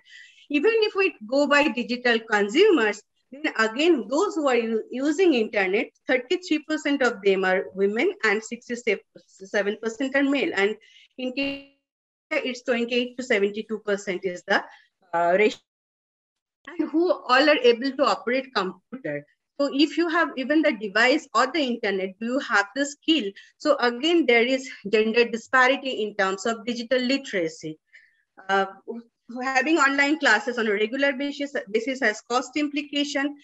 Speaker 5: Even if we go by digital consumers, then again, those who are using internet, 33% of them are women and 67% are male. And in India, it's 28 to 72% is the ratio. And who all are able to operate computer. So if you have even the device or the internet, do you have the skill? So again, there is gender disparity in terms of digital literacy. Having online classes on a regular basis has cost implication.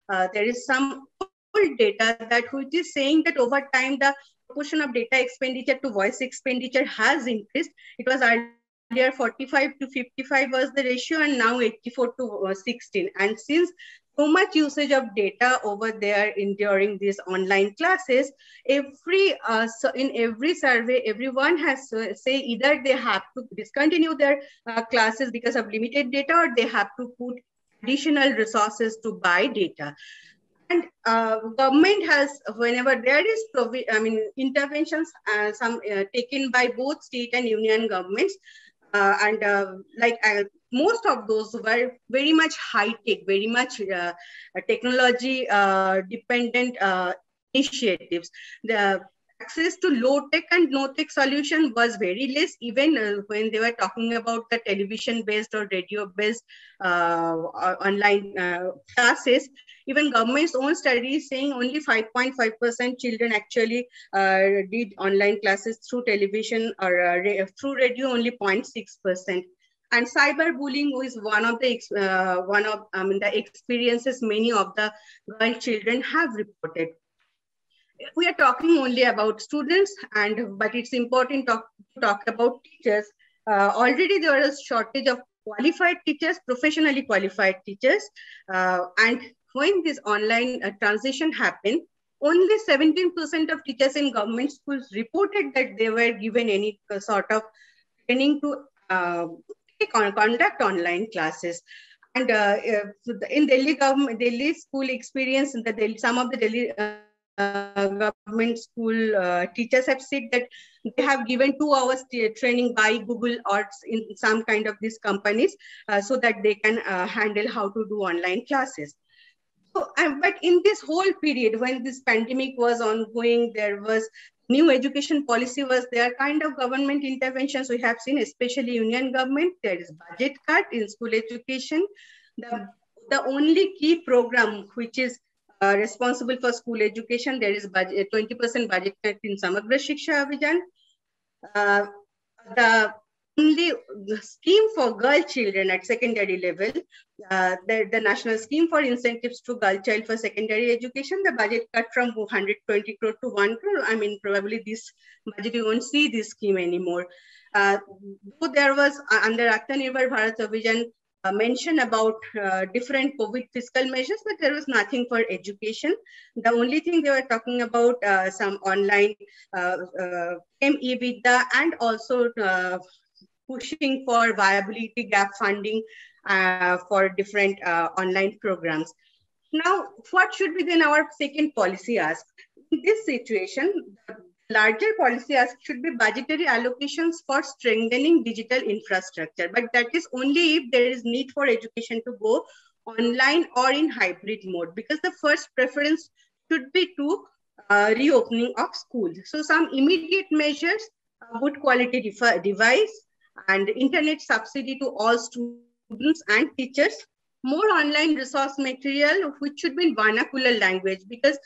Speaker 5: There is some old data which is saying that over time, the proportion of data expenditure to voice expenditure has increased. It was earlier 45 to 55 was the ratio, and now 84 to 16. And since so much usage of data over there during these online classes, so in every survey, everyone has say either they have to discontinue their classes because of limited data, or they have to put additional resources to buy data. And government has, whenever there is interventions, taken by both state and union governments, most of those were very much high-tech, very much technology dependent initiatives. The access to low-tech and no-tech solution was very less, even when they were talking about the television-based or radio-based online classes. Even government's own study is saying only 5.5% children actually did online classes through television, or through radio, only 0.6%. And cyberbullying is one of the experiences many of the girl children have reported. We are talking only about students, but it's important to talk about teachers. Already there is a shortage of qualified teachers, professionally qualified teachers, and when this online transition happened, only 17% of teachers in government schools reported that they were given any sort of training to conduct online classes. And in Delhi school experience, some of the Delhi government school teachers have said that they have given 2 hours training by Google or in some kind of these companies so that they can handle how to do online classes. So, but in this whole period, when this pandemic was ongoing, there was new education policy was there, kind of government interventions we have seen, especially union government. There is budget cut in school education. The only key program which is responsible for school education, there is 20% budget cut in Samagra Shiksha Abhiyan. The only scheme for girl children at secondary level, the national scheme for incentives to girl child for secondary education, the budget cut from 120 crore to 1 crore. I mean, probably this budget, you won't see this scheme anymore. Though there was under Atmanirbhar Bharat Abhiyan mention about different COVID fiscal measures, but there was nothing for education. The only thing they were talking about some online e-Vidya, and also pushing for viability gap funding for different online programs. Now, what should be then our second policy ask? In this situation, the larger policy ask should be budgetary allocations for strengthening digital infrastructure, but that is only if there is need for education to go online or in hybrid mode, because the first preference should be to reopening of schools. So some immediate measures, good quality device, and internet subsidy to all students and teachers, more online resource material which should be in vernacular language, because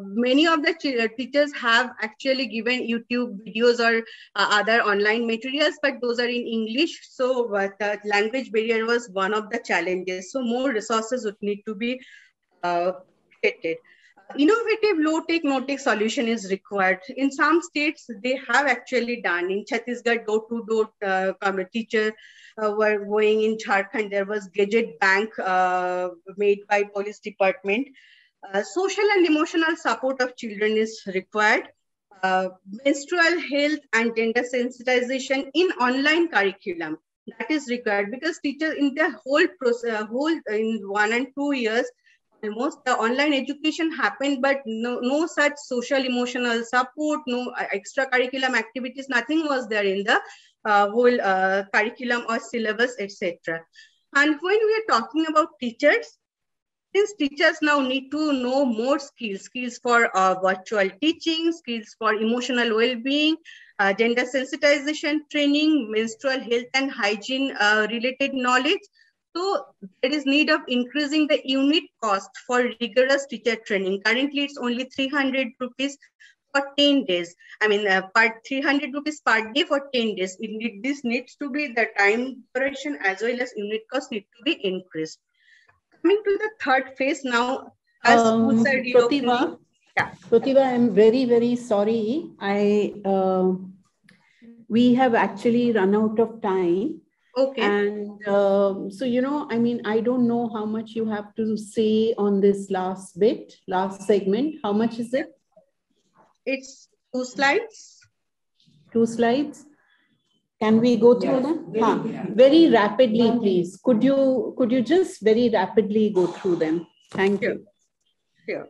Speaker 5: many of the teachers have actually given YouTube videos or other online materials, but those are in English. So the language barrier was one of the challenges. So more resources would need to be created. Innovative low-tech, no-tech solution is required. In some states, they have actually done. In Chhattisgarh, door-to-door teacher were going. In Jharkhand, there was gadget bank made by police department. Social and emotional support of children is required. menstrual health and gender sensitization in online curriculum. That is required because teachers in the whole process, in 1 and 2 years, almost the online education happened, but no such social emotional support, no extracurriculum activities, nothing was there in the whole curriculum or syllabus, etc. And when we are talking about teachers, since teachers now need to know more skills for virtual teaching, skills for emotional well-being, gender sensitization training, menstrual health and hygiene related knowledge. So there is need of increasing the unit cost for rigorous teacher training. Currently, it's only 300 rupees for 10 days. I mean, 300 rupees per day for 10 days. This needs to be the time duration as well as unit cost need to be increased. Coming to the third phase now, as schools are reopening.
Speaker 1: Pratibha, I'm very, very sorry. We have actually run out of time.
Speaker 5: Okay.
Speaker 1: And so, you know, I mean, I don't know how much you have to say on this last segment. How much is it?
Speaker 5: It's 2 slides.
Speaker 1: 2 slides. Can we go through them? Very rapidly, please. Could you just very rapidly go through them? Thank you.
Speaker 5: Sure.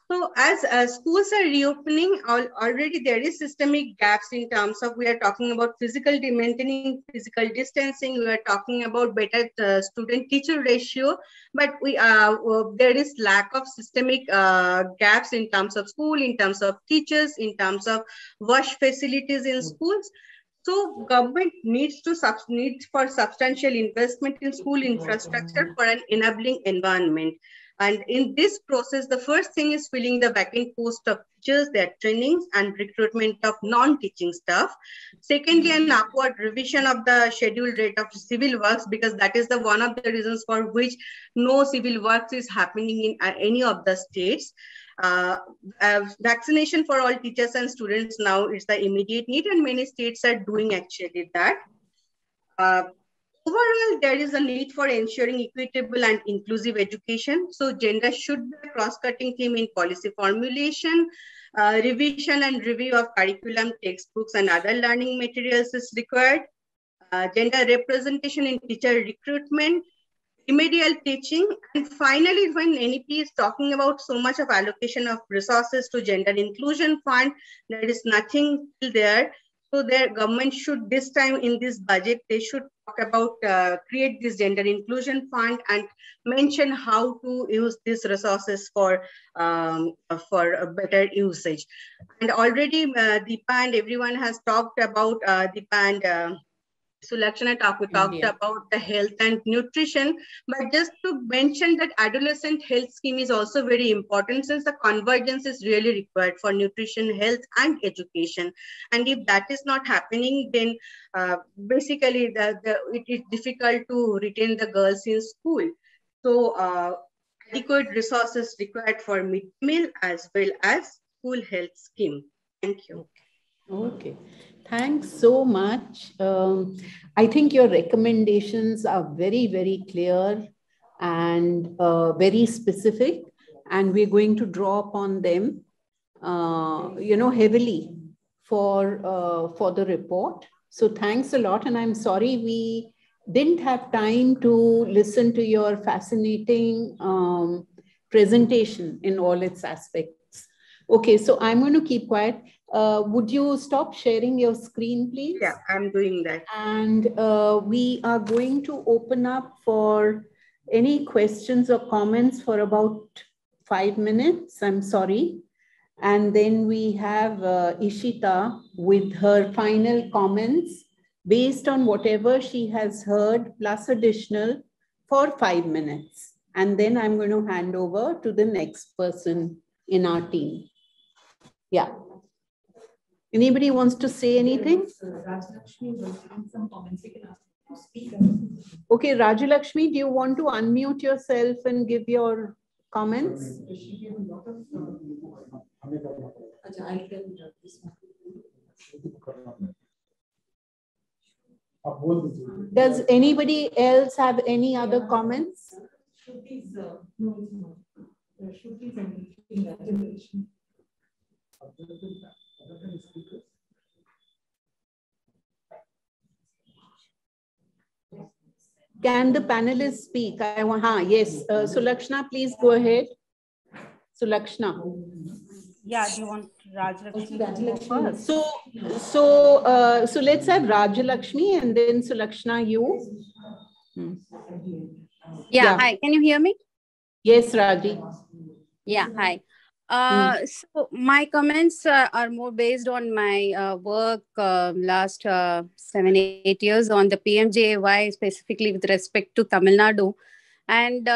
Speaker 5: So as schools are reopening, already there is systemic gaps in terms of, we are talking about maintaining physical distancing, we are talking about better student-teacher ratio, but there is lack of systemic gaps in terms of school, in terms of teachers, in terms of wash facilities in schools. So government needs for substantial investment in school infrastructure for an enabling environment. And in this process, the first thing is filling the vacant post of teachers, their trainings and recruitment of non-teaching staff. Secondly, an upward revision of the scheduled rate of civil works, because that is one of the reasons for which no civil works is happening in any of the states. Vaccination for all teachers and students now is the immediate need, and many states are doing actually that. Overall, there is a need for ensuring equitable and inclusive education. So gender should be a cross-cutting theme in policy formulation. Revision and review of curriculum, textbooks, and other learning materials is required. Gender representation in teacher recruitment, remedial teaching, and finally, when NEP is talking about so much of allocation of resources to gender inclusion fund, there is nothing there. So their government should, this time in this budget, they should talk about create this gender inclusion fund and mention how to use these resources for a better usage. And already Deepa and everyone has talked about Deepa and Sulakshana talked about the health and nutrition, but just to mention that adolescent health scheme is also very important, since the convergence is really required for nutrition, health, and education. And if that is not happening, then basically it is difficult to retain the girls in school. So adequate resources required for mid-meal as well as school health scheme. Thank you.
Speaker 1: Okay. Thanks so much. I think your recommendations are very, very clear and very specific, and we're going to draw upon them, heavily for the report. So thanks a lot. And I'm sorry we didn't have time to listen to your fascinating presentation in all its aspects. Okay, so I'm going to keep quiet. Would you stop sharing your screen, please?
Speaker 5: Yeah, I'm doing that.
Speaker 1: And we are going to open up for any questions or comments for about 5 minutes. I'm sorry. And then we have Ishita with her final comments based on whatever she has heard, plus additional, for 5 minutes. And then I'm going to hand over to the next person in our team. Yeah. Anybody wants to say anything? Okay, Rajalakshmi, do you want to unmute yourself and give your comments? Does anybody else have any other comments? Can the panelists speak? Yes. Sulakshna, please go ahead. Sulakshna.
Speaker 3: Yeah, do you want Rajalakshmi to go first?
Speaker 1: So let's have Rajalakshmi and then Sulakshna, you.
Speaker 6: Yeah, hi, can you hear me?
Speaker 1: Yes, Raji.
Speaker 6: Yeah, hi. So my comments are more based on my work last 7-8 years on the PMJAY, specifically with respect to Tamil Nadu. And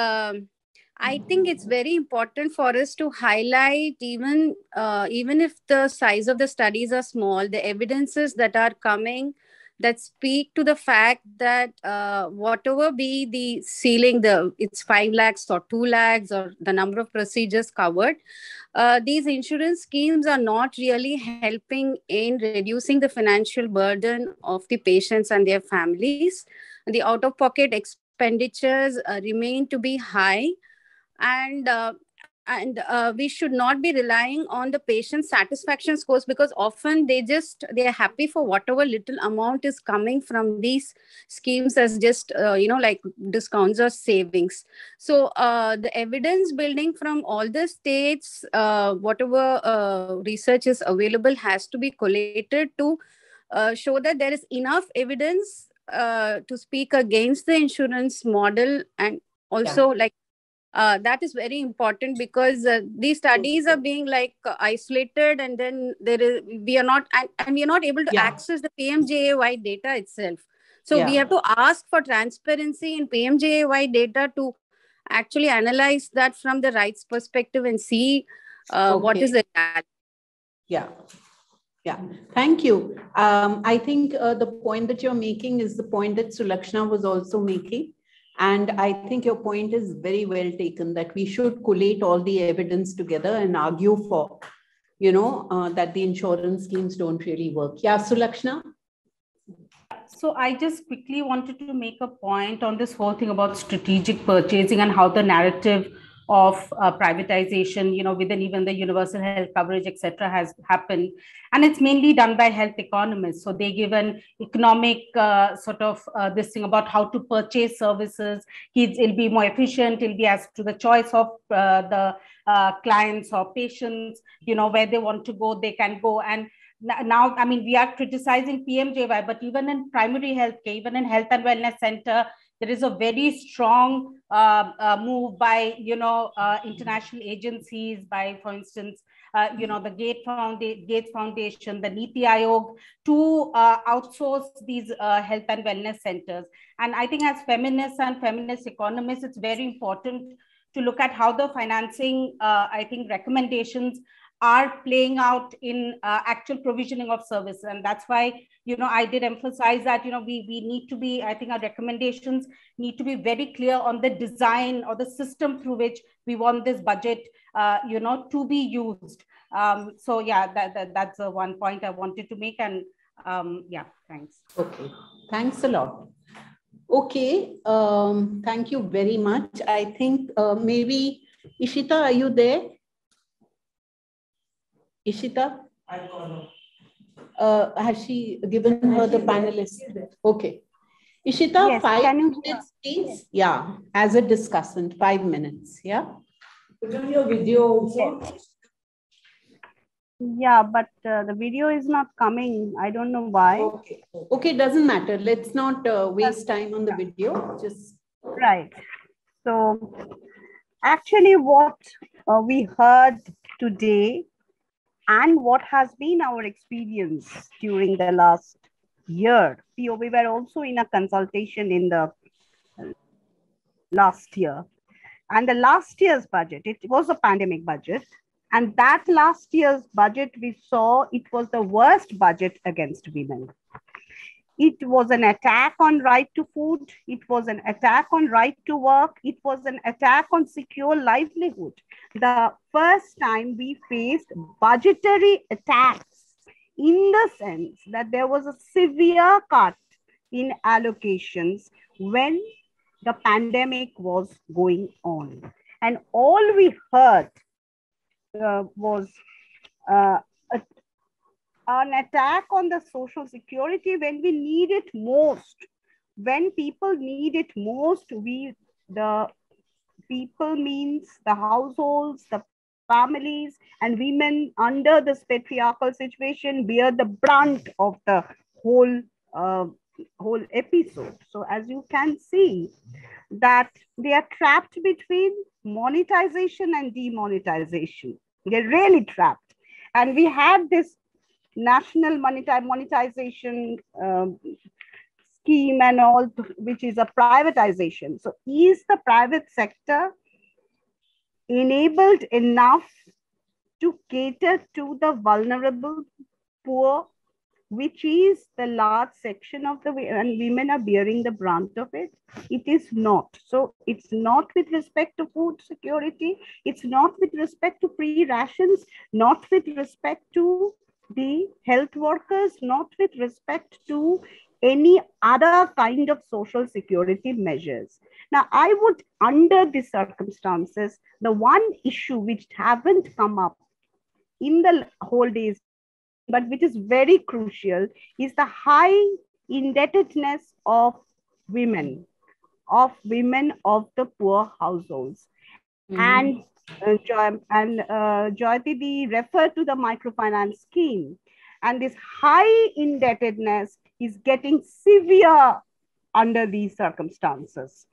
Speaker 6: I think it's very important for us to highlight, even if the size of the studies are small, the evidences that are coming that speak to the fact that whatever be the ceiling, it's 5 lakhs or 2 lakhs or the number of procedures covered, these insurance schemes are not really helping in reducing the financial burden of the patients and their families. The out-of-pocket expenditures remain to be high, and we should not be relying on the patient satisfaction scores, because often they are happy for whatever little amount is coming from these schemes as just like discounts or savings. So the evidence building from all the states, whatever research is available, has to be collated to show that there is enough evidence to speak against the insurance model. And also that is very important, because these studies are being isolated, and then we are not able to access the PMJAY data itself. So we have to ask for transparency in PMJAY data to actually analyze that from the rights perspective and see what is the reality.
Speaker 1: Yeah, thank you. I think the point that you're making is the point that Sulakshna was also making. And I think your point is very well taken, that we should collate all the evidence together and argue for, that the insurance schemes don't really work. Yeah, Sulakshna?
Speaker 3: So I just quickly wanted to make a point on this whole thing about strategic purchasing and how the narrative of privatization, within even the universal health coverage, etc., has happened. And it's mainly done by health economists. So they give an economic this thing about how to purchase services. It'll be more efficient. It'll be as to the choice of the clients or patients, where they want to go, they can go. And now, I mean, we are criticizing PMJAY, but even in primary healthcare, even in health and wellness center, there is a very strong move by, international agencies, by, for instance, the Gates Foundation, the Niti Aayog, to outsource these health and wellness centers. And I think as feminists and feminist economists, it's very important to look at how the financing, recommendations are playing out in actual provisioning of services. And that's why, I did emphasize that, we need to be, I think our recommendations need to be very clear on the design or the system through which we want this budget, to be used. So yeah, that's the one point I wanted to make. And thanks.
Speaker 1: Okay, thanks a lot. Okay, thank you very much. I think maybe, Ishita, are you there? Ishita? Has she given her the panelists? Okay. Ishita, yes, 5 minutes, please. Yeah, as a discussant, 5 minutes. Yeah.
Speaker 7: Put on your video also.
Speaker 8: Yeah, but the video is not coming. I don't know why.
Speaker 1: Okay, doesn't matter. Let's not waste time on the video. Just
Speaker 8: right. So actually what we heard today and what has been our experience during the last year. We were also in a consultation in the last year. And the last year's budget, it was a pandemic budget. And that last year's budget, we saw it was the worst budget against women. It was an attack on right to food. It was an attack on right to work. It was an attack on secure livelihood. The first time we faced budgetary attacks, in the sense that there was a severe cut in allocations when the pandemic was going on. And all we heard was an attack on the social security when we need it most. When people need it most, the people means the households, the families, and women under this patriarchal situation bear the brunt of the whole episode. So as you can see, that they are trapped between monetization and demonetization. They're really trapped. And we had this national monetization scheme and all, which is a privatization. So is the private sector enabled enough to cater to the vulnerable poor, which is the large section of the, and women are bearing the brunt of it? It is not. So it's not with respect to food security. It's not with respect to free rations, not with respect to the health workers, not with respect to any other kind of social security measures. Now, I would, under these circumstances, the one issue which haven't come up in the whole days, but which is very crucial, is the high indebtedness of women of the poor households. And Jayati referred to the microfinance scheme, and this high indebtedness is getting severe under these circumstances.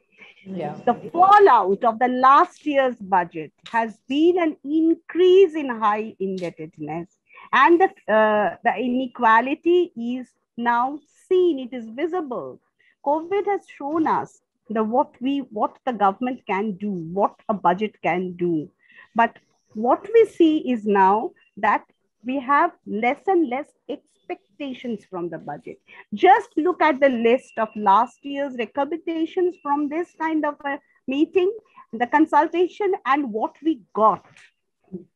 Speaker 8: The fallout of the last year's budget has been an increase in high indebtedness, and the inequality is now seen, it is visible. COVID has shown us what the government can do, what a budget can do. But what we see is now that we have less and less expectations from the budget. Just look at the list of last year's recommendations from this kind of a meeting, the consultation, and what we got.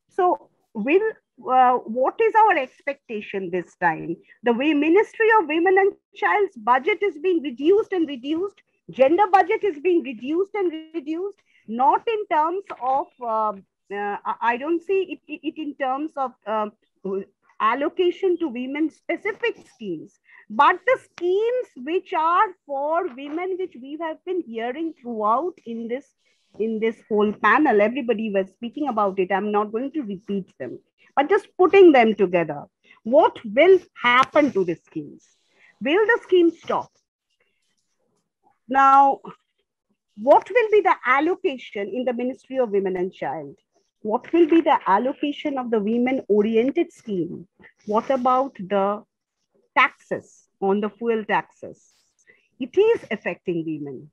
Speaker 8: So what is our expectation this time? The way Ministry of Women and Child's budget is being reduced and reduced, gender budget is being reduced and reduced, not in terms of, I don't see it in terms of allocation to women specific schemes, but the schemes which are for women, which we have been hearing throughout in this whole panel. Everybody was speaking about it. I'm not going to repeat them, but just putting them together. What will happen to the schemes? Will the scheme stop? Now, what will be the allocation in the Ministry of Women and Child? What will be the allocation of the women-oriented scheme? What about the taxes on the fuel taxes? It is affecting women.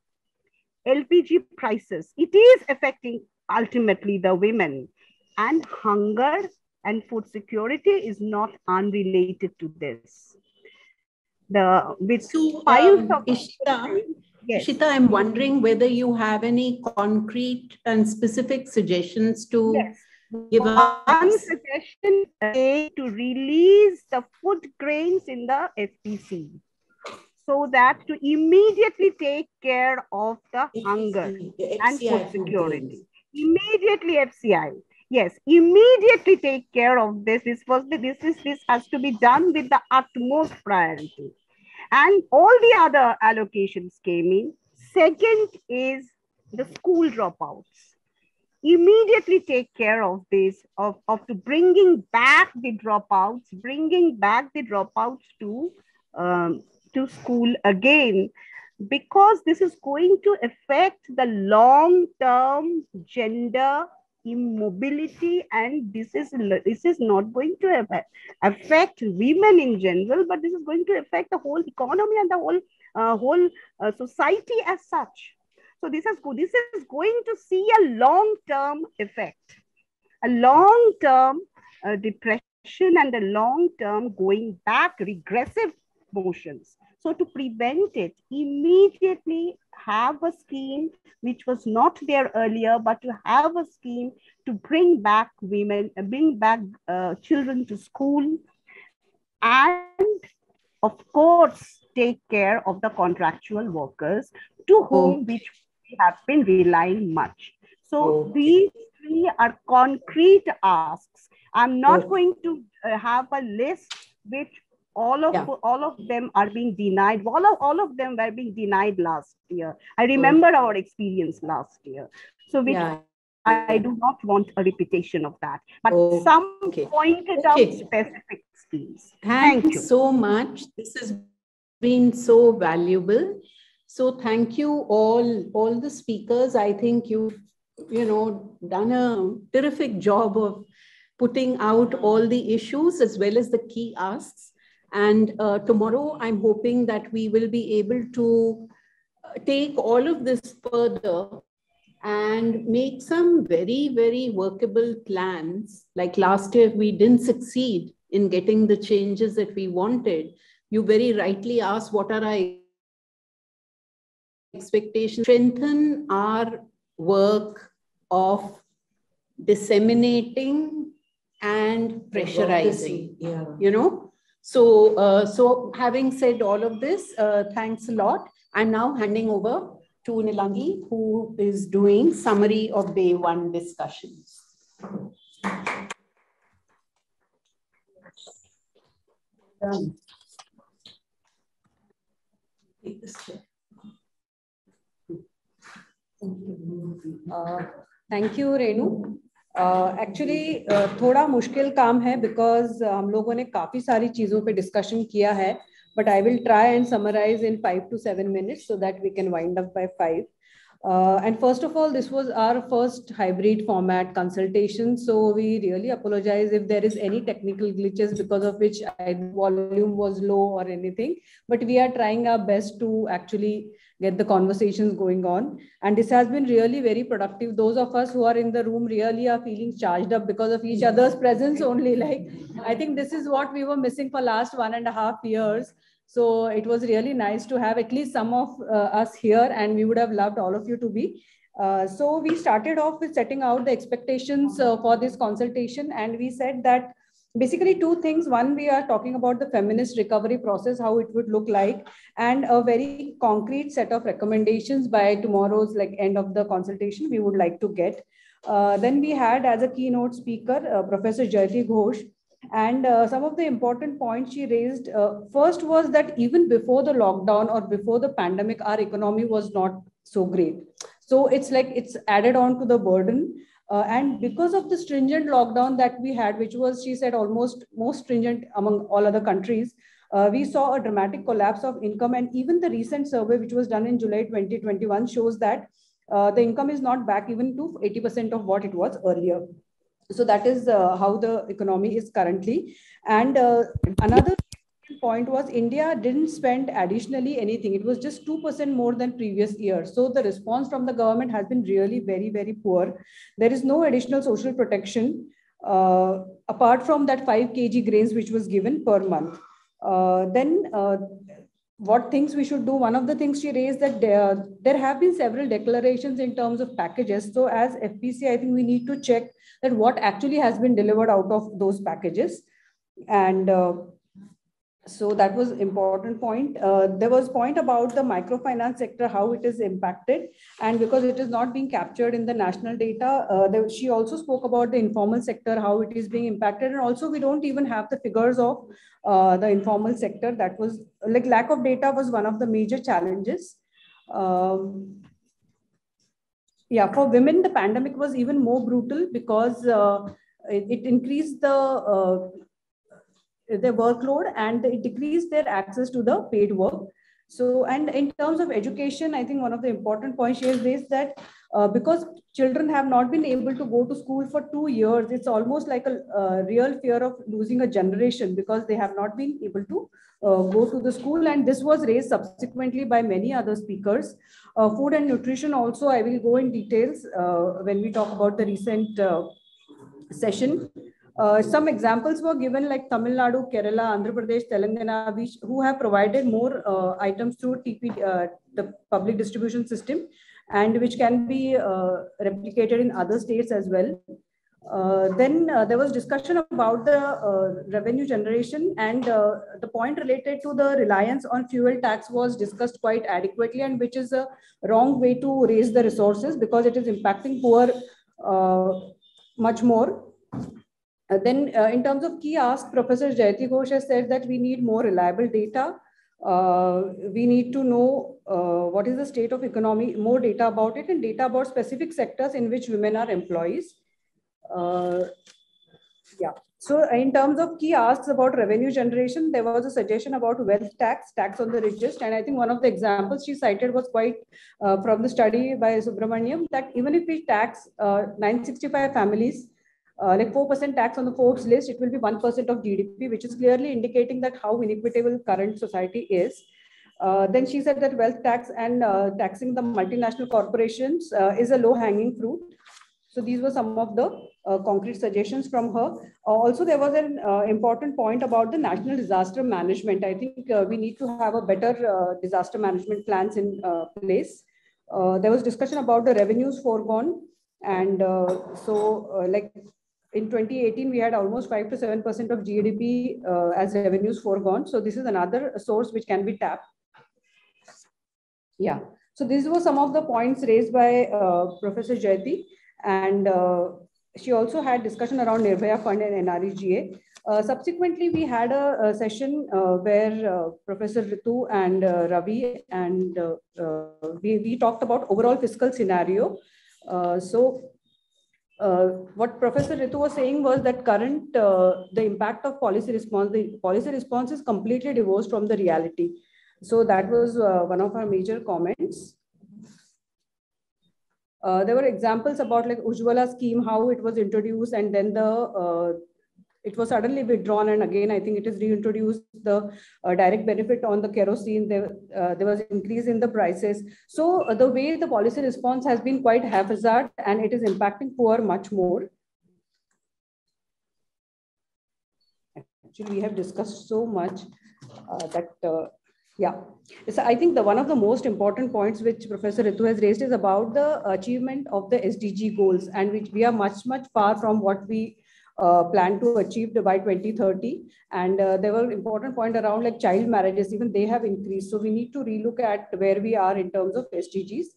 Speaker 8: LPG prices, it is affecting ultimately the women. And hunger and food security is not unrelated to this.
Speaker 1: Ishita, I'm wondering whether you have any concrete and specific suggestions to give us.
Speaker 8: One suggestion is to release the food grains in the FPC, so that to immediately take care of the hunger and food security. Immediately FCI. Yes, immediately take care of this. This has to be done with the utmost priority. And all the other allocations came in. Second is the school dropouts. Immediately take care of this, of bringing back the dropouts to school again, because this is going to affect the long-term gender immobility, and this is not going to affect women in general, but this is going to affect the whole economy and the whole society as such. So this is going to see a long-term effect, a long-term depression and a long-term going back regressive motions. So to prevent it, immediately have a scheme which was not there earlier, but to have a scheme to bring back women, bring back children to school, and of course, take care of the contractual workers to whom which we have been relying much. So these three are concrete asks I'm not going to have a list which all of them are being denied. All of them were being denied last year. I remember our experience last year. So which I do not want a repetition of that, but some pointed out specific schemes.
Speaker 1: Thank you so much. This has been so valuable. So thank you all the speakers. I think you've done a terrific job of putting out all the issues as well as the key asks. And tomorrow, I'm hoping that we will be able to take all of this further and make some very, very workable plans. Like last year, we didn't succeed in getting the changes that we wanted. You very rightly asked, what are our expectations? Strengthen our work of disseminating and pressurizing, So having said all of this, thanks a lot. I'm now handing over to Nilangi, who is doing summary of day one discussions. Take this chair.
Speaker 9: Thank you, Renu. Actually, थोड़ा मुश्किल काम है because हम लोगों ने काफी सारी चीजों पे discussion किया है, but I will try and summarize in 5 to 7 minutes so that we can wind up by 5. And first of all, this was our first hybrid format consultation. So we really apologize if there is any technical glitches because of which volume was low or anything, but we are trying our best to actually get the conversations going on. And this has been really very productive. Those of us who are in the room really are feeling charged up because of each other's presence only. Like, I think this is what we were missing for last 1.5 years. So it was really nice to have at least some of us here, and we would have loved all of you to be. So we started off with setting out the expectations for this consultation. And we said that basically two things. One, we are talking about the feminist recovery process, how it would look like, and a very concrete set of recommendations by tomorrow's end of the consultation we would like to get. Then we had as a keynote speaker, Professor Jayati Ghosh. And some of the important points she raised, first was that even before the lockdown or before the pandemic, our economy was not so great. So it's like it's added on to the burden. And because of the stringent lockdown that we had, which was, she said, almost most stringent among all other countries, we saw a dramatic collapse of income. And even the recent survey, which was done in July 2021, shows that the income is not back even to 80% of what it was earlier. So that is how the economy is currently. And another point was India didn't spend additionally anything. It was just 2% more than previous year. So the response from the government has been really very, very poor. There is no additional social protection apart from that 5 kg grains which was given per month. What things we should do? One of the things she raised that there have been several declarations in terms of packages. So as FPC, I think we need to check that what actually has been delivered out of those packages. And so that was important point. There was point about the microfinance sector, how it is impacted. And because it is not being captured in the national data, she also spoke about the informal sector, how it is being impacted. And also we don't even have the figures of the informal sector. That was like lack of data was one of the major challenges. Yeah, for women, the pandemic was even more brutal because it increased the workload and it decreased their access to the paid work. So, and in terms of education, I think one of the important points here is that because children have not been able to go to school for 2 years, it's almost like a real fear of losing a generation because they have not been able to go to the school. And this was raised subsequently by many other speakers. Food and nutrition also, I will go in details when we talk about the recent session. Some examples were given like Tamil Nadu, Kerala, Andhra Pradesh, Telangana, who have provided more items through the public distribution system, and which can be replicated in other states as well. Then there was discussion about the revenue generation, and the point related to the reliance on fuel tax was discussed quite adequately, and which is a wrong way to raise the resources because it is impacting poor much more. Then in terms of key asks, Professor Jayati Ghosh has said that we need more reliable data. We need to know what is the state of economy, more data about it, and data about specific sectors in which women are employees. Yeah. So in terms of key asks about revenue generation, there was a suggestion about wealth tax, tax on the richest. And I think one of the examples she cited was quite from the study by Subramaniam, that even if we tax 965 families, like 4% tax on the Forbes list, it will be 1% of GDP, which is clearly indicating that how inequitable current society is. Then she said that wealth tax and taxing the multinational corporations is a low-hanging fruit. So these were some of the concrete suggestions from her. Also, there was an important point about the national disaster management. I think we need to have a better disaster management plans in place. There was discussion about the revenues foregone. And like in 2018, we had almost 5 to 7% of GDP as revenues foregone. So this is another source which can be tapped. Yeah. So these were some of the points raised by Professor Jayati. And she also had discussion around Nirbhaya Fund and NREGA. Subsequently, we had a session where Professor Ritu and Ravi and we talked about overall fiscal scenario. What Professor Ritu was saying was that the impact of policy response, the policy response is completely divorced from the reality. So that was one of our major comments. There were examples about like Ujjwala scheme, how it was introduced and then it was suddenly withdrawn, and again I think it is reintroduced. The direct benefit on the kerosene, there was increase in the prices. So the way the policy response has been quite haphazard and it is impacting poor much more. Actually, we have discussed so much yeah. So I think one of the most important points which Professor Ritu has raised is about the achievement of the SDG goals, and which we are much far from what we plan to achieve by 2030. And there were important points around like child marriages, even they have increased. So we need to relook at where we are in terms of SDGs.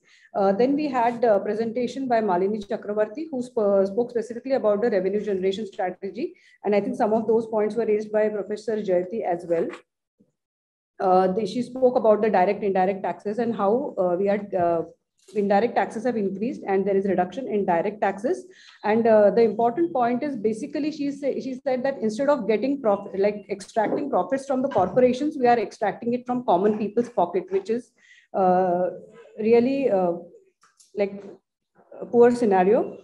Speaker 9: Then we had a presentation by Malini Chakravarti, who spoke specifically about the revenue generation strategy. And I think some of those points were raised by Professor Jayati as well. She spoke about the direct indirect taxes and how we had indirect taxes have increased and there is reduction in direct taxes. And the important point is basically she said that instead of getting extracting profits from the corporations, we are extracting it from common people's pocket, which is really like a poor scenario.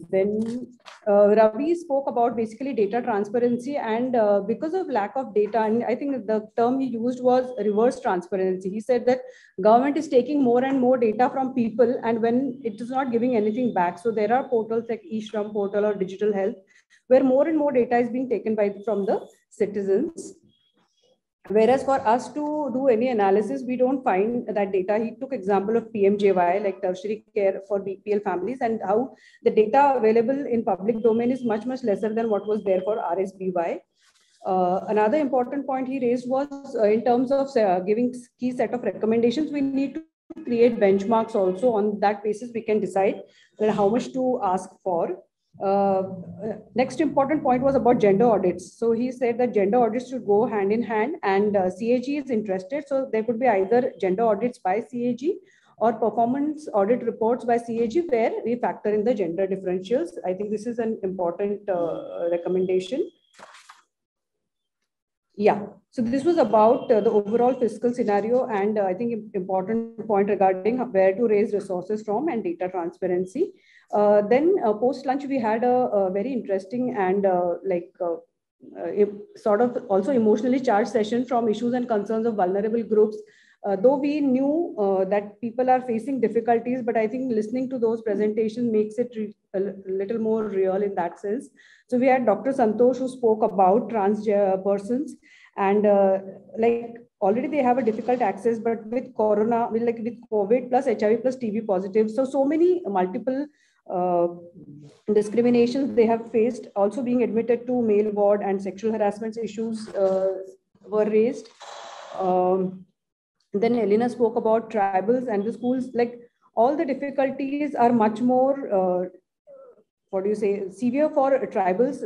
Speaker 9: Then Ravi spoke about basically data transparency, and because of lack of data, and I think the term he used was reverse transparency. He said that government is taking more and more data from people, and when it is not giving anything back. So there are portals like eShram portal or Digital Health, where more and more data is being taken from the citizens. Whereas for us to do any analysis, we don't find that data. He took example of PMJY, like tertiary care for BPL families, and how the data available in public domain is much lesser than what was there for RSBY. Another important point he raised was in terms of giving key set of recommendations, we need to create benchmarks also. On that basis, we can decide how much to ask for. Next important point was about gender audits. So he said that gender audits should go hand in hand, and CAG is interested. So there could be either gender audits by CAG or performance audit reports by CAG where we factor in the gender differentials. I think this is an important recommendation. Yeah, so this was about the overall fiscal scenario, and I think important point regarding where to raise resources from and data transparency. Then post lunch, we had a very interesting and sort of also emotionally charged session from issues and concerns of vulnerable groups. Though we knew that people are facing difficulties, but I think listening to those presentations makes it a little more real in that sense. So we had Dr. Santosh, who spoke about trans persons, and like already they have a difficult access, but with Corona, with COVID plus HIV plus TB positive, so many multiple discriminations they have faced. Also being admitted to male ward and sexual harassment issues were raised. Then Elena spoke about tribals and the schools, like all the difficulties are much more what do you say, severe for tribals,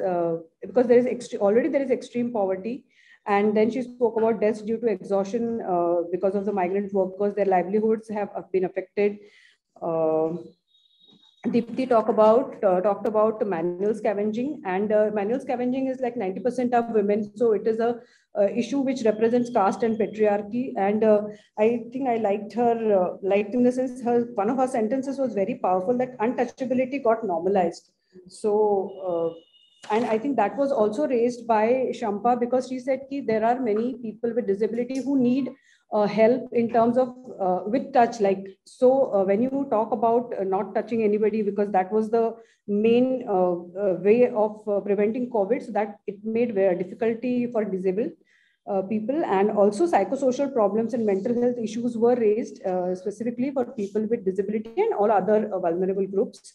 Speaker 9: because there is already there is extreme poverty. And then she spoke about deaths due to exhaustion because of the migrant workers, their livelihoods have been affected. Deepti talked about manual scavenging, and manual scavenging is like 90% of women. So it is a issue which represents caste and patriarchy. And I think I liked her, liked in the sense one of her sentences was very powerful, that untouchability got normalized. So, and I think that was also raised by Shampa, because she said that there are many people with disability who need help in terms of with touch. Like, so when you talk about not touching anybody, because that was the main way of preventing COVID, so that it made difficulty for disabled people. And also psychosocial problems and mental health issues were raised specifically for people with disability and all other vulnerable groups.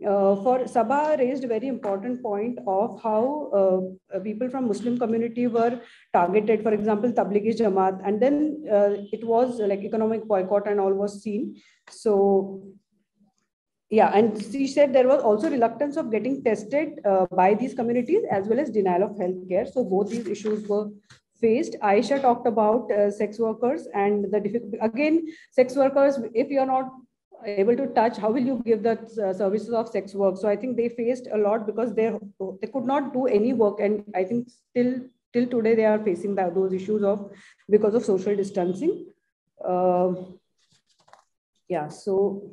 Speaker 9: For Sabha raised a very important point of how people from Muslim community were targeted, for example, Tablighi Jamaat, and then it was like economic boycott and all was seen. So yeah, and she said there was also reluctance of getting tested by these communities, as well as denial of healthcare. So both these issues were faced. Aisha talked about sex workers and the difficult, again, sex workers, if you're not able to touch, how will you give the services of sex work? So I think they faced a lot because they could not do any work, and I think till today they are facing those issues of because of social distancing. Yeah, so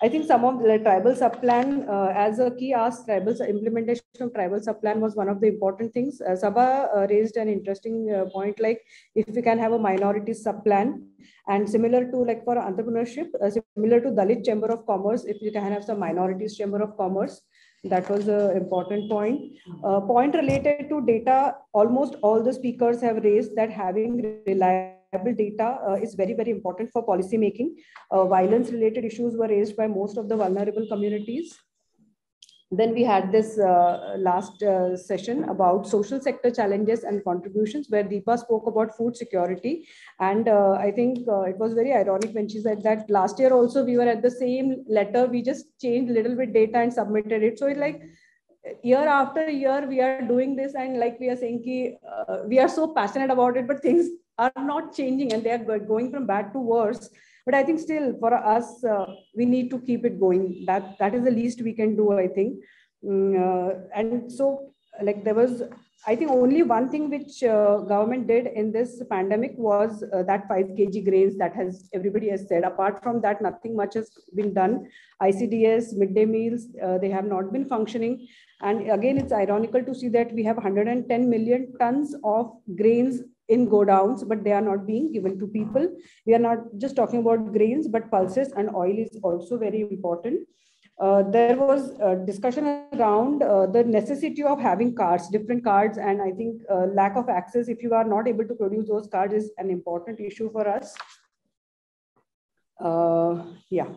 Speaker 9: I think some of the tribal sub-plan, as a key ask, implementation of tribal sub-plan was one of the important things. Sabha raised an interesting point, like if we can have a minority sub-plan, and similar to like for entrepreneurship, similar to Dalit Chamber of Commerce, if you can have some minorities Chamber of Commerce. That was an important point. Point related to data, almost all the speakers have raised that having reliable data is very, very important for policy making. Violence related issues were raised by most of the vulnerable communities. Then we had this last session about social sector challenges and contributions, where Deepa spoke about food security. And I think it was very ironic when she said that last year also we were at the same letter, we just changed a little bit data and submitted it. So it's like year after year we are doing this, and like we are saying we are so passionate about it, but things are not changing and they are going from bad to worse. But I think still for us, we need to keep it going. That is the least we can do, I think. And so like there was, I think only one thing which government did in this pandemic was that 5 kg grains that everybody has said. Apart from that, nothing much has been done. ICDS, midday meals, they have not been functioning. And again, it's ironical to see that we have 110 million tons of grains in godowns, but they are not being given to people. We are not just talking about grains, but pulses and oil is also very important. There was a discussion around the necessity of having cards, different cards, and I think lack of access, if you are not able to produce those cards, is an important issue for us. Yeah.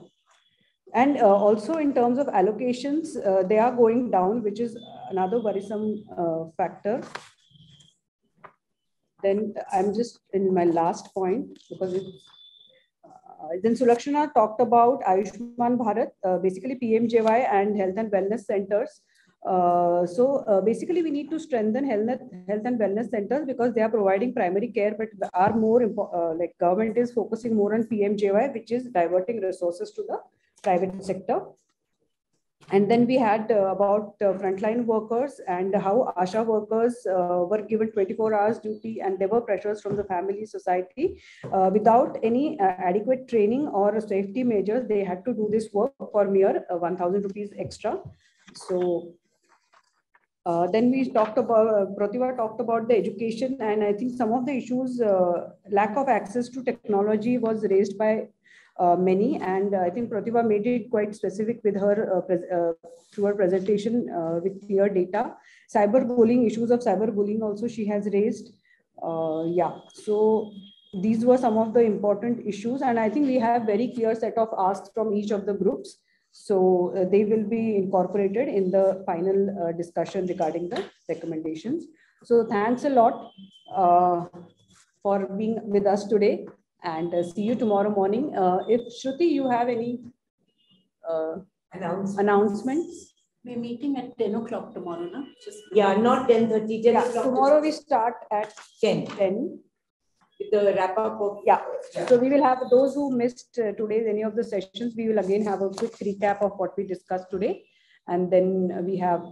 Speaker 9: And also in terms of allocations, they are going down, which is another worrisome factor. Then I'm just in my last point, because it's, then Sulakshana talked about Ayushman Bharat, basically PMJY and health and wellness centers. So basically we need to strengthen health and wellness centers because they are providing primary care, but are more like government is focusing more on PMJY, which is diverting resources to the private sector. And then we had about frontline workers and how ASHA workers were given 24 hours duty, and there were pressures from the family, society. Without any adequate training or safety measures, they had to do this work for mere 1,000 rupees extra. So then we talked about, Pratibha talked about the education, and I think some of the issues, lack of access to technology was raised by many, and I think Pratibha made it quite specific with her through her presentation with clear data. Cyberbullying, issues of cyberbullying also she has raised. Yeah, so these were some of the important issues, and I think we have very clear set of asks from each of the groups. So they will be incorporated in the final discussion regarding the recommendations. So thanks a lot for being with us today, and see you tomorrow morning. If Shruti, you have any announcements?
Speaker 1: We're meeting at 10 o'clock tomorrow, no?
Speaker 7: Yeah, not 10:30. 10 o'clock.
Speaker 9: Tomorrow we start at 10.
Speaker 7: With the wrap up of
Speaker 9: So we will have those who missed today's any of the sessions. We will again have a quick recap of what we discussed today, and then we have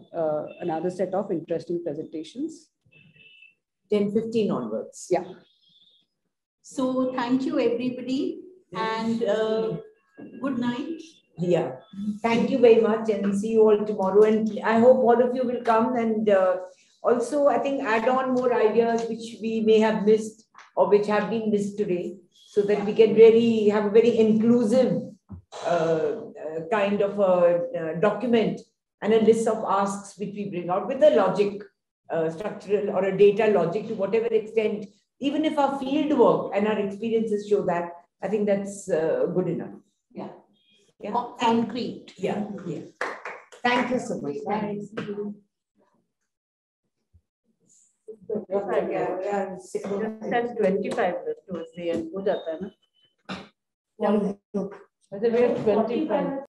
Speaker 9: another set of interesting presentations.
Speaker 7: 10:15 onwards.
Speaker 9: Yeah.
Speaker 1: So thank you, everybody, and good night.
Speaker 7: Yeah, thank you very much, and see you all tomorrow. And I hope all of you will come, and also I think add on more ideas which we may have missed or which have been missed today, so that we can really have a very inclusive kind of a document and a list of asks which we bring out with a logic, structural or a data logic to whatever extent, even if our field work and our experiences show that, I think that's good enough.
Speaker 1: Yeah.
Speaker 7: Yeah.
Speaker 1: Concrete.
Speaker 7: Yeah. Yeah. Thank you so much. Bye.
Speaker 3: Just said 25 towards the end. हो जाता है ना? 25